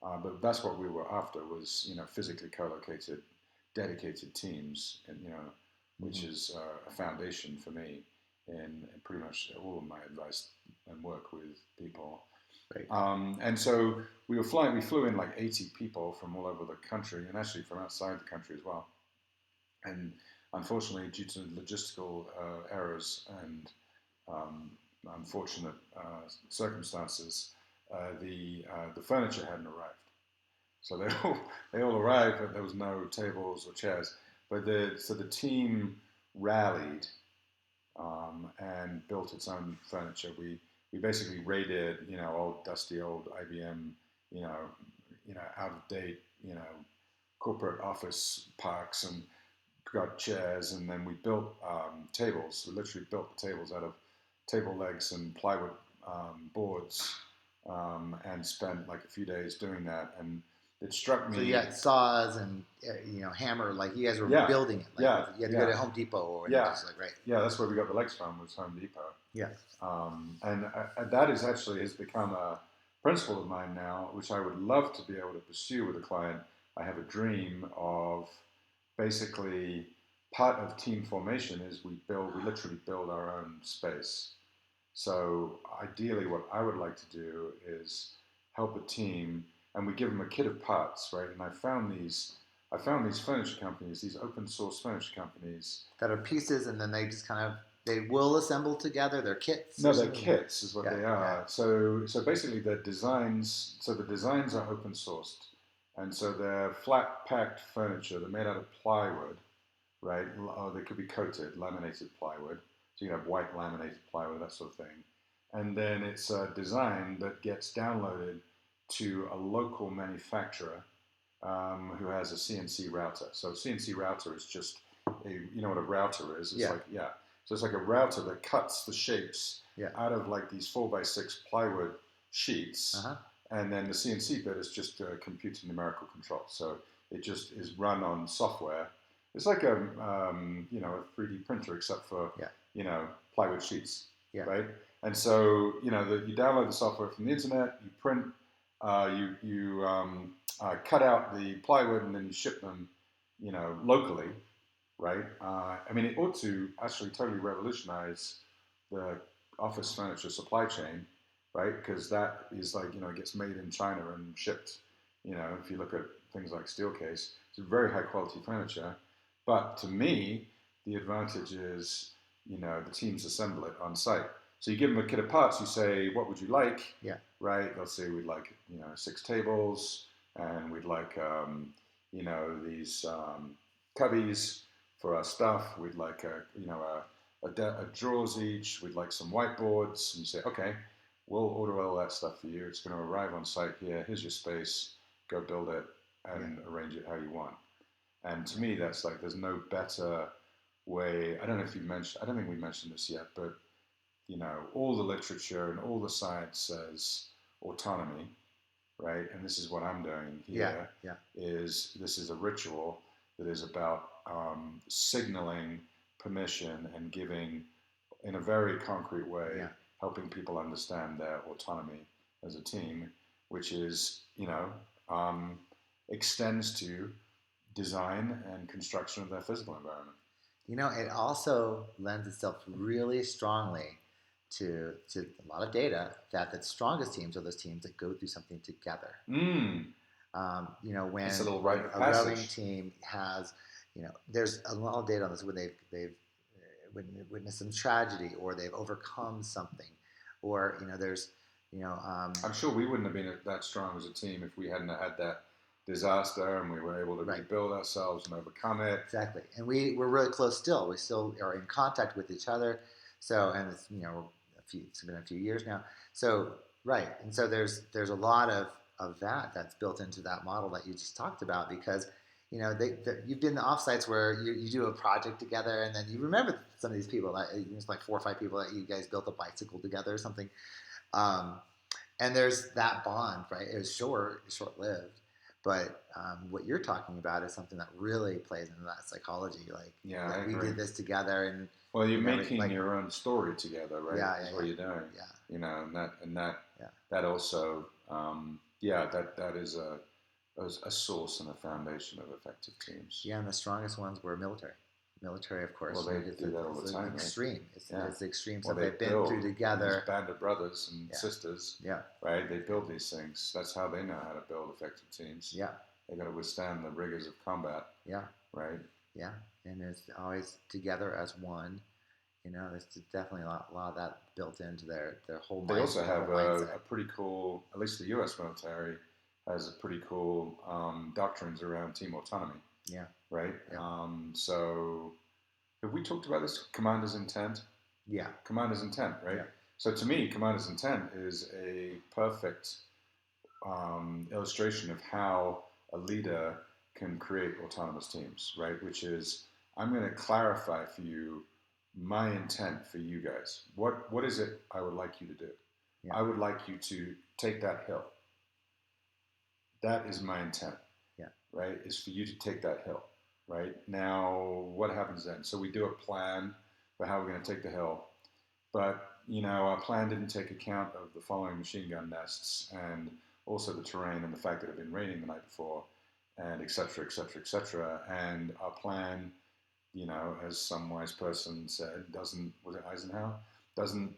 Speaker 2: But that's what we were after, was physically co-located, dedicated teams, and which is a foundation for me in pretty much all of my advice and work with people.
Speaker 1: Right.
Speaker 2: And so we flew in like 80 people from all over the country, and actually from outside the country as well. And unfortunately, due to logistical errors and unfortunate circumstances, the furniture hadn't arrived. So they all arrived, but there was no tables or chairs. But the team rallied and built its own furniture. We basically raided old dusty old IBM out of date corporate office parks, and got chairs, and then we built tables. We literally built the tables out of table legs and plywood boards, and spent like a few days doing that. And it struck me.
Speaker 1: So you had saws and hammer, like you guys were building it. Like you had to go to Home Depot or just like right.
Speaker 2: Yeah, that's where we got the legs from, was Home Depot.
Speaker 1: Yeah.
Speaker 2: And that has become a principle of mine now, which I would love to be able to pursue with a client. I have a dream of basically part of team formation is we literally build our own space. So ideally what I would like to do is help a team, and we give them a kit of parts, right? And I found these furniture companies, these open source furniture companies.
Speaker 1: That are pieces, and then they just they will assemble together. They're kits.
Speaker 2: No, they're kits is what they are.
Speaker 1: Yeah.
Speaker 2: So basically the designs are open sourced. And so they're flat packed furniture. They're made out of plywood, right? Or they could be coated, laminated plywood. So you can have white laminated plywood, that sort of thing. And then it's a design that gets downloaded to a local manufacturer who has a CNC router. So CNC router is just what a router is? It's So it's like a router that cuts the shapes out of like these 4x6 plywood sheets.
Speaker 1: Uh-huh.
Speaker 2: And then the CNC bit is just computer numerical control. So it just is run on software. It's like a 3D printer, except for plywood sheets, right? And so you download the software from the internet, you print, you cut out the plywood, and then you ship them, locally, right? It ought to actually totally revolutionize the office furniture supply chain. Right, because that is like it gets made in China and shipped. If you look at things like Steelcase, it's very high quality furniture. But to me, the advantage is the teams assemble it on site. So you give them a kit of parts. You say, "What would you like?"
Speaker 1: Yeah.
Speaker 2: Right. They'll say, "We'd like 6 tables, and we'd like these cubbies for our stuff. We'd like a drawers each. We'd like some whiteboards." And you say, "Okay. We'll order all that stuff for you. It's going to arrive on site here. Here's your space. Go build it and arrange it how you want." And to me, that's like there's no better way. I don't think we mentioned this yet, but all the literature and all the science says autonomy, right? And this is what I'm doing here. This is a ritual that is about signaling permission and giving in a very concrete way.
Speaker 1: Yeah.
Speaker 2: Helping people understand their autonomy as a team, which is, extends to design and construction of their physical environment.
Speaker 1: It also lends itself really strongly a lot of data that the strongest teams are those teams that go through something together. When
Speaker 2: It's a little rite of
Speaker 1: a rowing
Speaker 2: passage.
Speaker 1: team has, there's a lot of data on this when they've witnessed some tragedy or they've overcome something, or there's
Speaker 2: I'm sure we wouldn't have been that strong as a team if we hadn't had that disaster and we were able to rebuild ourselves and overcome it.
Speaker 1: Exactly, and we're really close still. We still are in contact with each other. So, and it's it's been a few years now. So and so there's a lot of that's built into that model that you just talked about, because you've been to offsites where you do a project together, and then you remember some of these people. It's like 4 or 5 people that you guys built a bicycle together or something. And there's that bond, right? It was short-lived, but what you're talking about is something that really plays into that psychology. Like, we did this together, and
Speaker 2: you're making your own story together, right? That's what you're doing.
Speaker 1: Yeah.
Speaker 2: That also, that is a source and a foundation of effective teams.
Speaker 1: Yeah, and the strongest ones were military. Military, of course.
Speaker 2: Well, they do that all the time. Right?
Speaker 1: Extreme. It's the extreme stuff
Speaker 2: They
Speaker 1: they've been through together.
Speaker 2: This band of brothers and sisters.
Speaker 1: Yeah.
Speaker 2: Right. They build these things. That's how they know how to build effective teams.
Speaker 1: Yeah.
Speaker 2: They got to withstand the rigors of combat.
Speaker 1: Yeah.
Speaker 2: Right.
Speaker 1: Yeah, and it's always together as one. There's definitely a lot of that built into their whole.
Speaker 2: They also have a pretty cool. At least the U.S. military has a pretty cool doctrines around team autonomy.
Speaker 1: Yeah.
Speaker 2: Right?
Speaker 1: Yeah.
Speaker 2: So, have we talked about this? Commander's intent?
Speaker 1: Yeah.
Speaker 2: Commander's intent, right? Yeah. So, to me, commander's intent is a perfect illustration of how a leader can create autonomous teams, right? Which is, I'm going to clarify for you my intent for you guys. What is it I would like you to do? Yeah. I would like you to take that hill. That is my intent. Right, is for you to take that hill, right? Now, what happens then? So we do a plan for how we're going to take the hill, but, our plan didn't take account of the following machine gun nests and also the terrain and the fact that it had been raining the night before, and et cetera, et cetera, et cetera. And our plan, as some wise person said, was it Eisenhower? Doesn't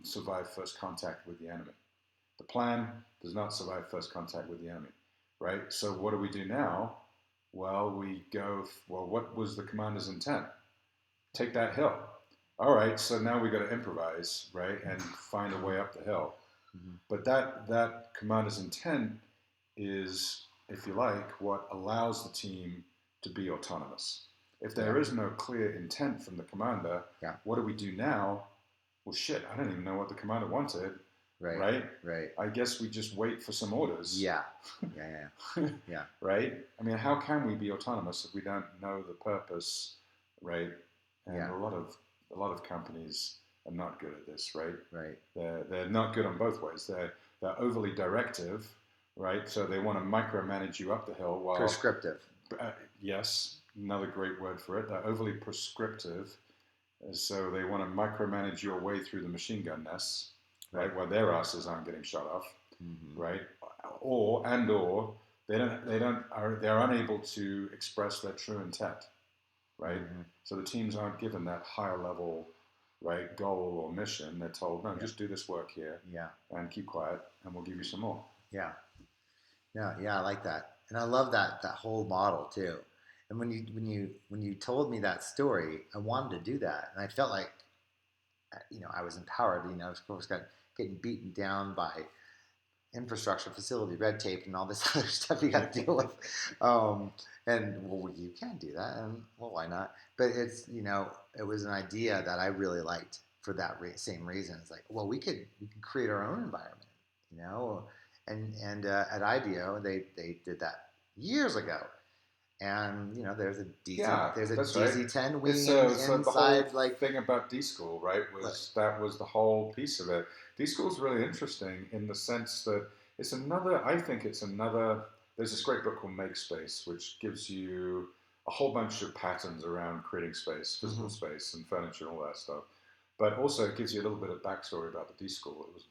Speaker 2: survive first contact with the enemy. The plan does not survive first contact with the enemy. Right? So what do we do now? Well, what was the commander's intent? Take that hill. All right, so now we got to improvise, right, and find a way up the hill. Mm-hmm. But that commander's intent is, if you like, what allows the team to be autonomous. If there is no clear intent from the commander, what do we do now? Well, shit, I don't even know what the commander wanted. Right. I guess we just wait for some orders. Yeah. Right. I mean, how can we be autonomous if we don't know the purpose, right? And a lot of companies are not good at this, right? Right. They're not good on both ways. They're overly directive, right? So they want to micromanage you up the hill while
Speaker 1: prescriptive.
Speaker 2: Yes, another great word for it. They're overly prescriptive, so they want to micromanage your way through the machine gun nests. Right, where their asses aren't getting shot off, right? Or they're unable to express their true intent, right? So the teams aren't given that higher level, right, goal or mission. They're told, no, just do this work here, and keep quiet, and we'll give you some more. Yeah,
Speaker 1: I like that, and I love that whole model too. And when you told me that story, I wanted to do that, and I felt like, I was empowered. Of course, getting beaten down by infrastructure, facility, red tape, and all this other stuff you got to deal with. You can do that, and why not? But it's it was an idea that I really liked for that same reason. It's like, well, we could create our own environment, and at IDEO they did that years ago. And there's a DC-10 wing inside.
Speaker 2: The whole thing about D-School, right, that was the whole piece of it. D-School is really interesting in the sense that it's another. There's this great book called Make Space, which gives you a whole bunch of patterns around creating space, physical space, and furniture and all that stuff. But also it gives you a little bit of backstory about the D-School. It was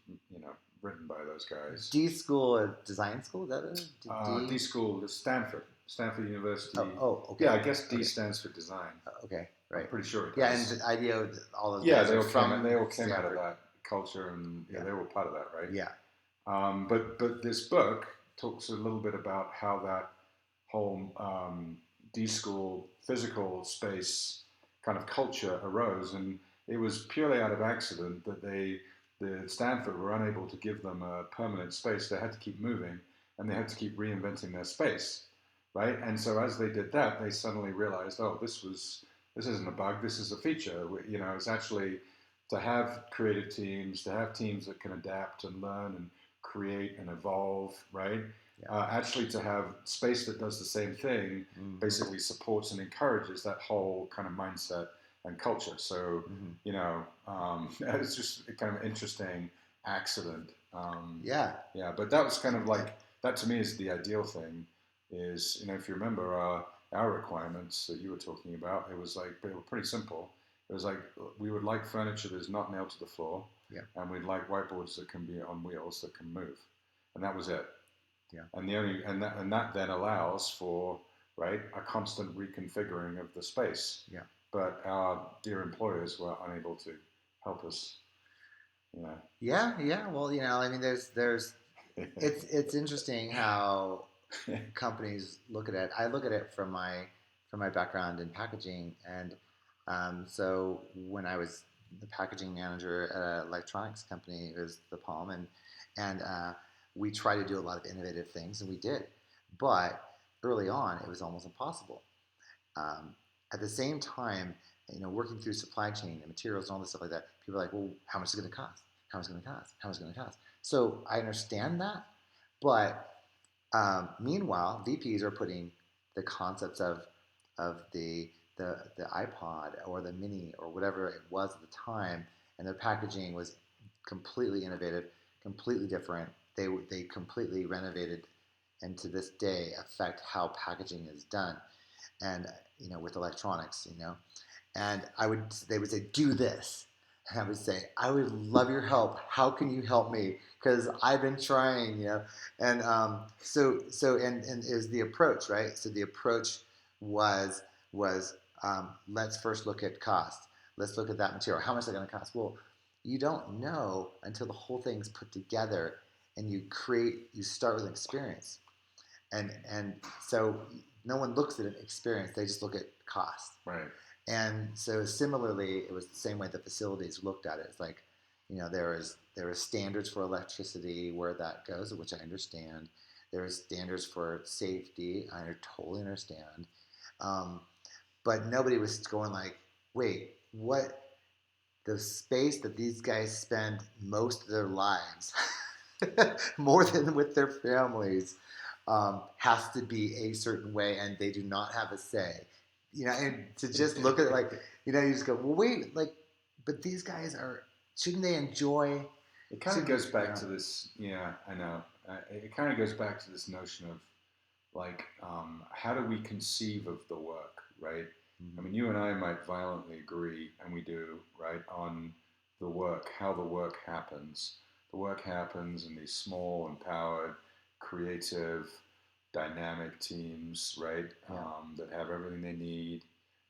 Speaker 2: written by those guys.
Speaker 1: D-School, design school, is that it?
Speaker 2: D-School is Stanford. Stanford University.
Speaker 1: Okay.
Speaker 2: Yeah, I guess D
Speaker 1: Okay.
Speaker 2: stands for design.
Speaker 1: Okay,
Speaker 2: I'm
Speaker 1: right.
Speaker 2: pretty sure it
Speaker 1: Yeah, and
Speaker 2: does.
Speaker 1: the idea of all those
Speaker 2: Yeah,
Speaker 1: guys are from
Speaker 2: they all came out of
Speaker 1: Stanford.
Speaker 2: that culture, and yeah, they were part of that, right?
Speaker 1: Yeah.
Speaker 2: But this book talks a little bit about how that whole D school physical space kind of culture arose, and it was purely out of accident that the Stanford were unable to give them a permanent space. They had to keep moving, and they had to keep reinventing their space, right? And so as they did that, they suddenly realized, oh, this isn't a bug, this is a feature. You know, it's actually to have creative teams, to have teams that can adapt and learn and create and evolve, right?
Speaker 1: Yeah.
Speaker 2: Actually, to have space that does the same thing basically supports and encourages that whole kind of mindset and culture. So, you know, it's just a kind of interesting accident.
Speaker 1: Yeah.
Speaker 2: Yeah, but that was kind of like, that to me is the ideal thing is, you know, if you remember our requirements that you were talking about, it was like, they were pretty simple. It was like, we would like furniture that's not nailed to the floor.
Speaker 1: Yeah.
Speaker 2: And we'd like whiteboards that can be on wheels that can move. And that was it.
Speaker 1: Yeah.
Speaker 2: And that then allows for, right, a constant reconfiguring of the space.
Speaker 1: Yeah.
Speaker 2: But our dear employers were unable to help us, you know.
Speaker 1: Yeah. Well, you know, I mean, it's interesting how companies look at it. I look at it from my background in packaging, and so when I was the packaging manager at an electronics company, it was the Palm, and we tried to do a lot of innovative things, and we did, but early on, it was almost impossible. At the same time, you know, working through supply chain and materials and all this stuff like that, people are like, well, how much is it going to cost? How much is it going to cost? How much is it going to cost? So I understand that, but meanwhile, VPs are putting the concepts of the iPod or the Mini or whatever it was at the time, and their packaging was completely innovative, completely different. They completely renovated, and to this day affect how packaging is done, and you know with electronics, you know, and they would say do this, and I would say I would love your help. How can you help me? Because I've been trying, you know, and and is the approach right? So the approach was let's first look at cost. Let's look at that material. How much is it going to cost? Well, you don't know until the whole thing's put together, and you start with an experience, and so no one looks at an experience; they just look at cost.
Speaker 2: Right.
Speaker 1: And so similarly, it was the same way the facilities looked at it. It's like, you know, there is standards for electricity where that goes, which I understand. There is standards for safety. I totally understand. But nobody was going like, wait, what? The space that these guys spend most of their lives, more than with their families, has to be a certain way, and they do not have a say. You know, and to just look at it like, you know, you just go, well, wait, like, but these guys shouldn't they enjoy?
Speaker 2: It kind of goes back to this, yeah, I know. It kind of goes back to this notion of like, how do we conceive of the work, right? I mean, you and I might violently agree, and we do, right, on the work, how the work happens. The work happens in these small, empowered, creative, dynamic teams, right, that have everything they need,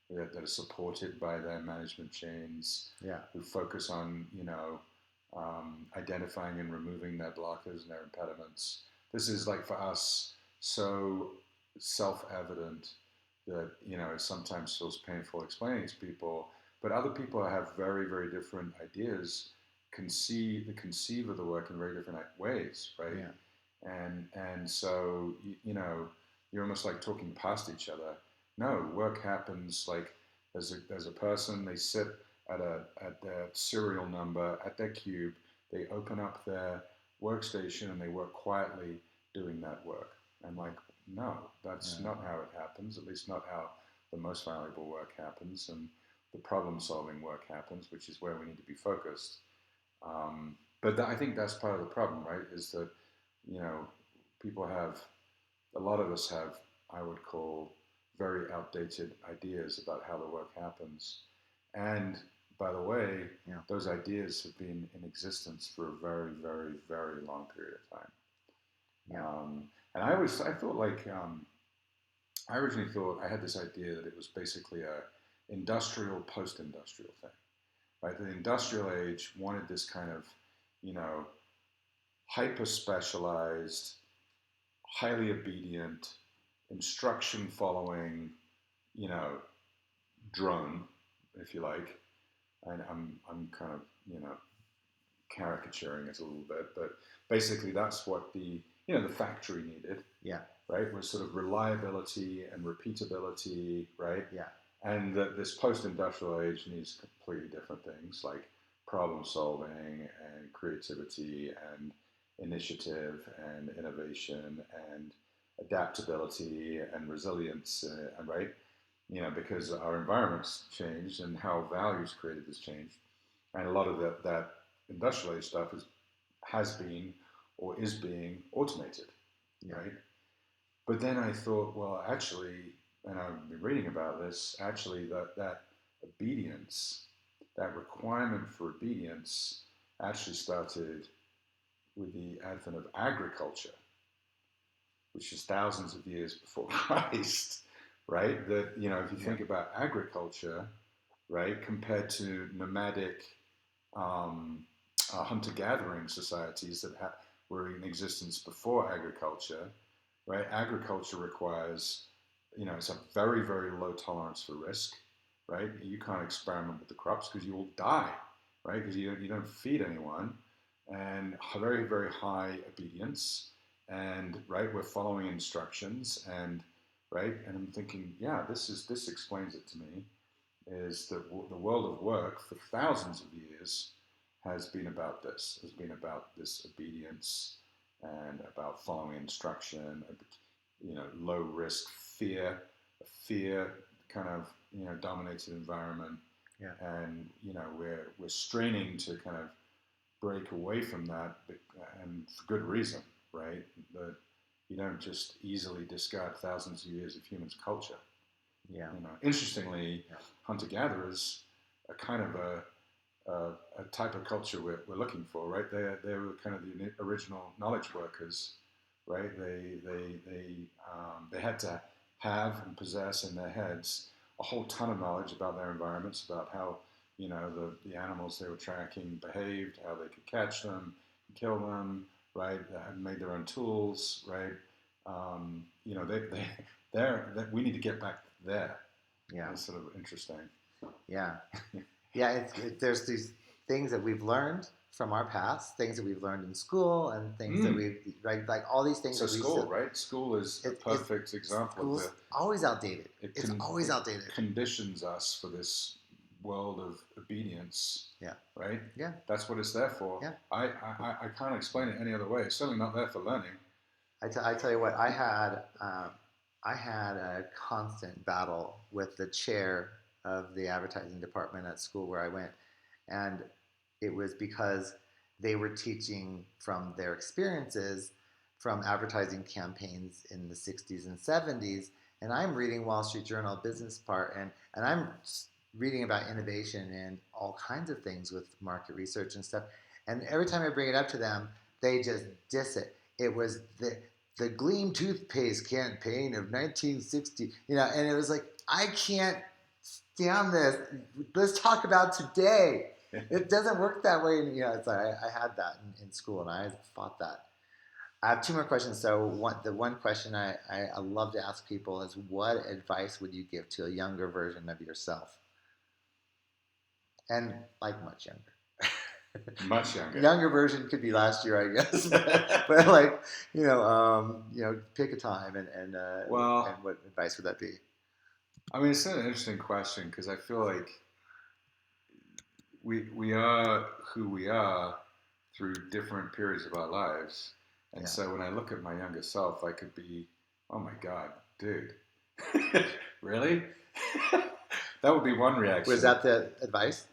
Speaker 2: that are supported by their management chains,
Speaker 1: Yeah.
Speaker 2: who focus on, you know, identifying and removing their blockers and their impediments. This is like for us so self-evident that, you know, it sometimes feels painful explaining to people, but other people have very, very different ideas, conceive of the work in very different ways, right?
Speaker 1: Yeah.
Speaker 2: And so you know, you're almost like talking past each other. No, work happens like as a person. They sit at their serial number at their cube. They open up their workstation and they work quietly doing that work. And like, no, that's not how it happens. At least not how the most valuable work happens and the problem-solving work happens, which is where we need to be focused. But I think that's part of the problem, right? Is that, you know, people have, a lot of us have, I would call, very outdated ideas about how the work happens. And by the way, those ideas have been in existence for a very, very, very long period of time. And I thought like, I originally thought I had this idea that it was basically a industrial, post-industrial thing, right? The industrial age wanted this kind of, you know, hyper-specialized, highly obedient, instruction following, you know, drone, if you like. And I'm kind of, you know, caricaturing it a little bit, but basically that's what the factory needed.
Speaker 1: Yeah.
Speaker 2: Right, was sort of reliability and repeatability, right?
Speaker 1: Yeah.
Speaker 2: And that this post-industrial age needs completely different things like problem solving and creativity and initiative and innovation and adaptability and resilience, and right, because our environments changed and how values created has changed, and a lot of that industrial age stuff has been or is being automated,
Speaker 1: Yeah.
Speaker 2: right? But then I thought, well, actually, and I've been reading about this, actually, that obedience, that requirement for obedience, actually started with the advent of agriculture, which is thousands of years before Christ, right? That, if you think about agriculture, right, compared to nomadic hunter-gathering societies that were in existence before agriculture, right? Agriculture requires, it's a very, very low tolerance for risk, right? You can't experiment with the crops because you will die, right? Because you don't feed anyone, and very, very high obedience, and right, we're following instructions, and right, and I'm thinking, yeah, this explains it to me, is that the world of work for thousands of years has been about this obedience and about following instruction, low risk, fear kind of, dominated environment.
Speaker 1: Yeah.
Speaker 2: And, we're straining to kind of break away from that, and for good reason, right? That you don't just easily discard thousands of years of human culture.
Speaker 1: Yeah.
Speaker 2: Interestingly, hunter-gatherers are kind of a type of culture we're looking for, right? They were kind of the original knowledge workers, right? They had to have and possess in their heads a whole ton of knowledge about their environments, about how the animals they were tracking behaved, how they could catch them, kill them, right? They had made their own tools, right? We need to get back there.
Speaker 1: Yeah.
Speaker 2: It's sort of interesting.
Speaker 1: Yeah. Yeah. There's these things that we've learned from our past, things that we've learned in school, and things that we've, right, like all these things.
Speaker 2: So school, right? School is a perfect example of
Speaker 1: always outdated. It's always outdated.
Speaker 2: It conditions us for this world of obedience.
Speaker 1: Yeah.
Speaker 2: Right?
Speaker 1: Yeah.
Speaker 2: That's what it's there for.
Speaker 1: Yeah.
Speaker 2: I can't explain it any other way. It's certainly not there for learning.
Speaker 1: I tell you what, I had a constant battle with the chair of the advertising department at school where I went, and it was because they were teaching from their experiences from advertising campaigns in the 60s and 70s, and I'm reading Wall Street Journal business part, and I'm reading about innovation and all kinds of things with market research and stuff, and every time I bring it up to them, they just diss it. It was the Gleam toothpaste campaign of 1960, and it was like, I can't stand this. Let's talk about today. It doesn't work that way. It's like I had that in school, and I fought that. I have two more questions. So the one question I love to ask people is, what advice would you give to a younger version of yourself? And like much younger.
Speaker 2: Much younger.
Speaker 1: Younger version could be last year, I guess. but like, pick a time and what advice would that be?
Speaker 2: I mean, it's an interesting question because I feel like we are who we are through different periods of our lives. And so when I look at my younger self, I could be, oh my God, dude, really? That would be one reaction.
Speaker 1: Was that the advice?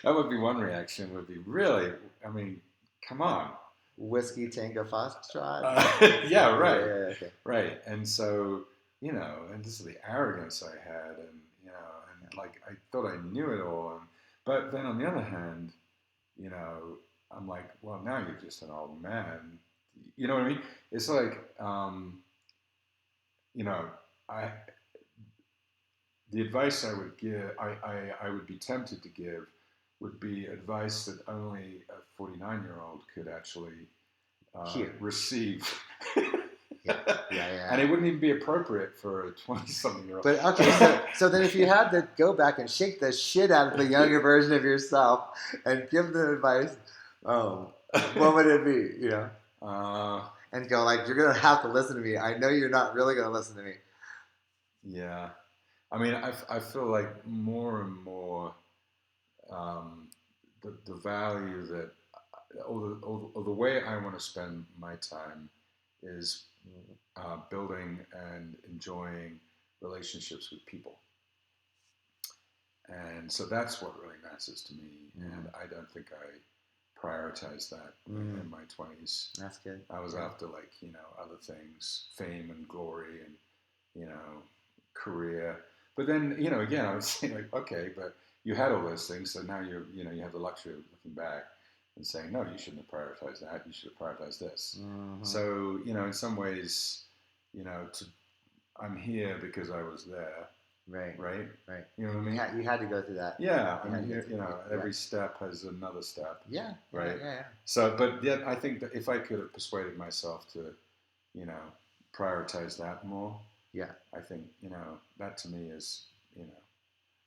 Speaker 2: That would be one reaction, would be, really? I mean, come on.
Speaker 1: Whiskey Tango Foxtrot?
Speaker 2: Yeah, right.
Speaker 1: Yeah, okay.
Speaker 2: Right. And so, and this is the arrogance I had, and, like I thought I knew it all. But then on the other hand, I'm like, well, now you're just an old man. You know what I mean? It's like, you know, I the advice I would give, I would be tempted to give, would be advice that only a 49-year-old could actually receive.
Speaker 1: Yeah. Yeah.
Speaker 2: And it wouldn't even be appropriate for a 20-something-year-old.
Speaker 1: But okay, so then if you had to go back and shake the shit out of the younger version of yourself and give them advice, what would it be? You know, and go like, you're gonna have to listen to me. I know you're not really gonna listen to me.
Speaker 2: Yeah, I mean, I feel like more and more the value that or the way I want to spend my time is building and enjoying relationships with people. And so that's what really matters to me. And I don't think I prioritized that in my 20s.
Speaker 1: That's good.
Speaker 2: I was after other things, fame and glory and, career. But then, again, I would say okay, but you had all those things. So now you have the luxury of looking back and saying, no, you shouldn't have prioritized that. You should have prioritized this. Mm-hmm. So, in some ways, I'm here because I was there.
Speaker 1: Right.
Speaker 2: You know what I mean?
Speaker 1: You had to go through that.
Speaker 2: Yeah. Every step has another step.
Speaker 1: Yeah.
Speaker 2: Right.
Speaker 1: Yeah.
Speaker 2: So, but yet I think that if I could have persuaded myself to, prioritize that more.
Speaker 1: Yeah.
Speaker 2: I think, that to me is,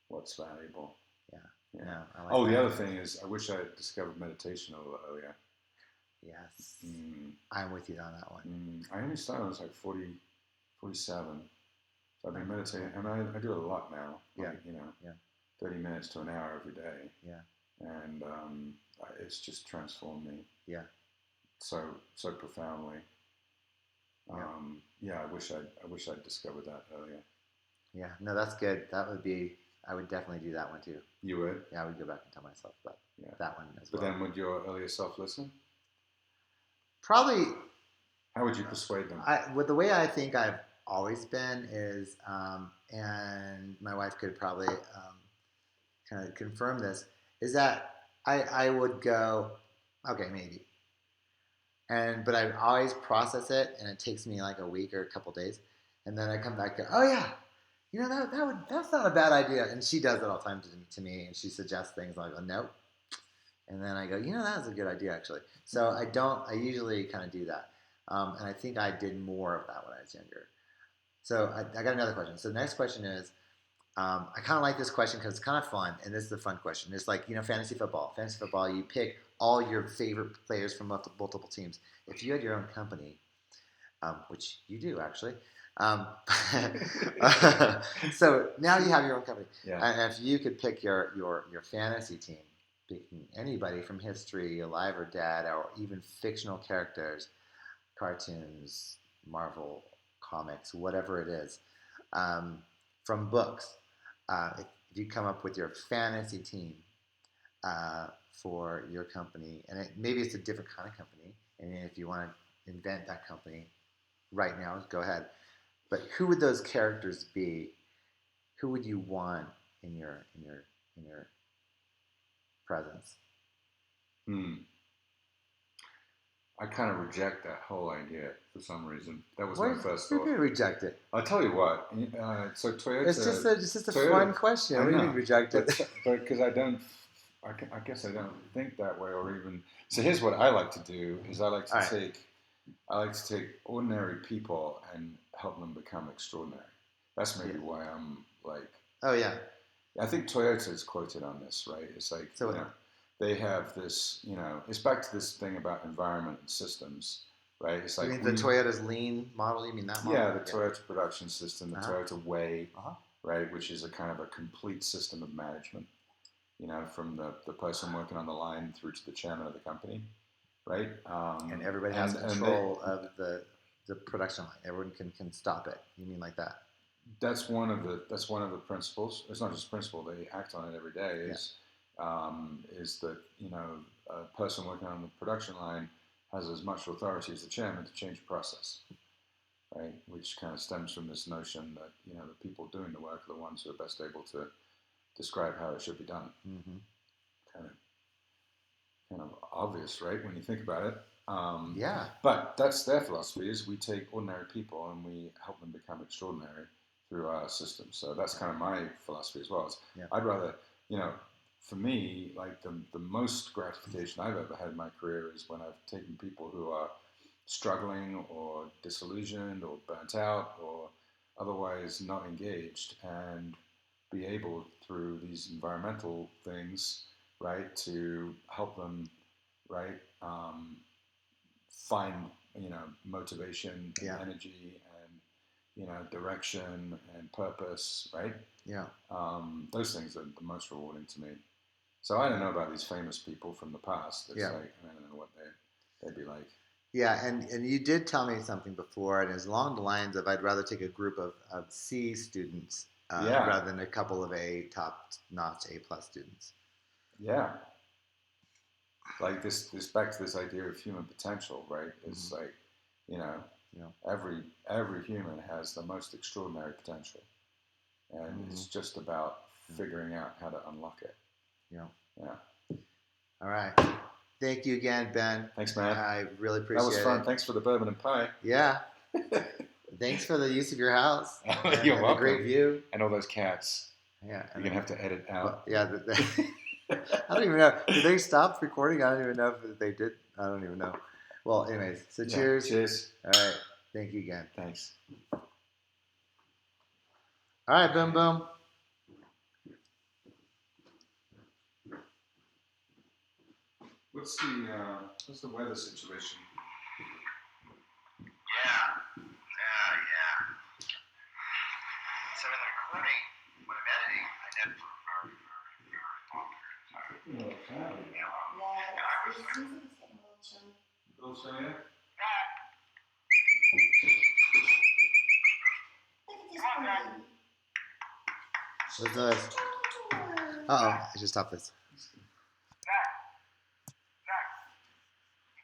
Speaker 2: what's valuable.
Speaker 1: Yeah.
Speaker 2: Yeah.
Speaker 1: No,
Speaker 2: the other thing is I wish I had discovered meditation a little earlier.
Speaker 1: Yes. I'm with you on that one.
Speaker 2: I only started when I was like 47. So I've been meditating, and I do it a lot now. Like, 30 minutes to an hour every day. Yeah. And it's just transformed me. Yeah. So profoundly. I wish I'd discovered that earlier.
Speaker 1: Yeah. No, that's good. I would definitely do that one too.
Speaker 2: You would?
Speaker 1: Yeah, I would go back and tell myself that one as well.
Speaker 2: But then would your earlier self listen?
Speaker 1: Probably.
Speaker 2: How would you persuade them?
Speaker 1: The way I think I've always been is, and my wife could probably kind of confirm this, is that I would go, okay, maybe. But I always process it, and it takes me like a week or a couple days, and then I come back and go, oh yeah, that's not a bad idea. And she does it all the time to me, and she suggests things like, oh, nope. And then I go, that was a good idea actually. So I usually kind of do that. And I think I did more of that when I was younger. So I got another question. So the next question is, I kind of like this question because it's kind of fun, and this is a fun question. It's like, fantasy football. Fantasy football, you pick all your favorite players from multiple teams. If you had your own company, which you do actually, so now you have your own company. Yeah. And if you could pick your fantasy team, picking anybody from history, alive or dead, or even fictional characters, cartoons, Marvel comics, whatever it is, from books, if you come up with your fantasy team for your company, and maybe it's a different kind of company, and if you want to invent that company right now, go ahead. But who would those characters be? Who would you want in your presence?
Speaker 2: I kind of reject that whole idea for some reason. That was my first thought.
Speaker 1: You're going to reject it.
Speaker 2: I'll tell you what. So Toyota.
Speaker 1: It's just a fun question. What do you mean reject it?
Speaker 2: But because I guess I don't think that way, or even. So here's what I like to do: is I like to take ordinary people and help them become extraordinary. That's maybe why I'm like.
Speaker 1: Oh yeah.
Speaker 2: I think Toyota is quoted on this, right? It's like they have this, it's back to this thing about environment and systems, right? It's like
Speaker 1: you mean the Toyota's lean model? You mean that model?
Speaker 2: Yeah, the Toyota production system, the Toyota way, right? Which is a kind of a complete system of management, from the person working on the line through to the chairman of the company, right?
Speaker 1: And everybody has control of the production line. Everyone can stop it. You mean like that?
Speaker 2: That's one of the principles. It's not just a principle; they act on it every day. Is that a person working on the production line has as much authority as the chairman to change the process, right? Which kind of stems from this notion that the people doing the work are the ones who are best able to describe how it should be done. Mm-hmm. Kind of obvious, right? When you think about it.
Speaker 1: Yeah.
Speaker 2: But that's their philosophy: is we take ordinary people and we help them become extraordinary through our system. So that's kind of my philosophy as well.
Speaker 1: Yeah.
Speaker 2: I'd rather, for me, like the most gratification I've ever had in my career is when I've taken people who are struggling or disillusioned or burnt out or otherwise not engaged, and be able through these environmental things, right, to help them, right, find motivation and
Speaker 1: Yeah.
Speaker 2: energy and direction and purpose, right?
Speaker 1: Yeah.
Speaker 2: Those things are the most rewarding to me. So I don't know about these famous people from the past. It's
Speaker 1: Yeah.
Speaker 2: like I don't know what they'd be like.
Speaker 1: Yeah, and you did tell me something before, and it's along the lines of I'd rather take a group of C students
Speaker 2: Yeah.
Speaker 1: rather than a couple of top-notch A+ students.
Speaker 2: Yeah. Like this back to this idea of human potential, right? It's like, every human has the most extraordinary potential, and it's just about figuring out how to unlock it.
Speaker 1: Yeah.
Speaker 2: Yeah.
Speaker 1: All right. Thank you again, Ben.
Speaker 2: Thanks, man.
Speaker 1: I really appreciate it.
Speaker 2: That was fun. Thanks for the bourbon and pie.
Speaker 1: Yeah. Thanks for the use of your house.
Speaker 2: You're welcome.
Speaker 1: The great view.
Speaker 2: And all those cats.
Speaker 1: Yeah.
Speaker 2: You're going to have to edit out.
Speaker 1: Yeah. I don't even know. Did they stop recording? I don't even know if they did. I don't even know. Well, anyways. So cheers.
Speaker 2: Cheers.
Speaker 1: All right. Thank you again.
Speaker 2: Thanks.
Speaker 1: All right. Boom, boom.
Speaker 2: What's the weather situation?
Speaker 5: Yeah. So in the recording, when I'm editing, I edit for a very long period of time.
Speaker 3: Yeah, it seems like it's getting a little chilly.
Speaker 2: Also, yeah?
Speaker 3: Look at this poor baby.
Speaker 1: What's this? Uh-oh. I should stop this.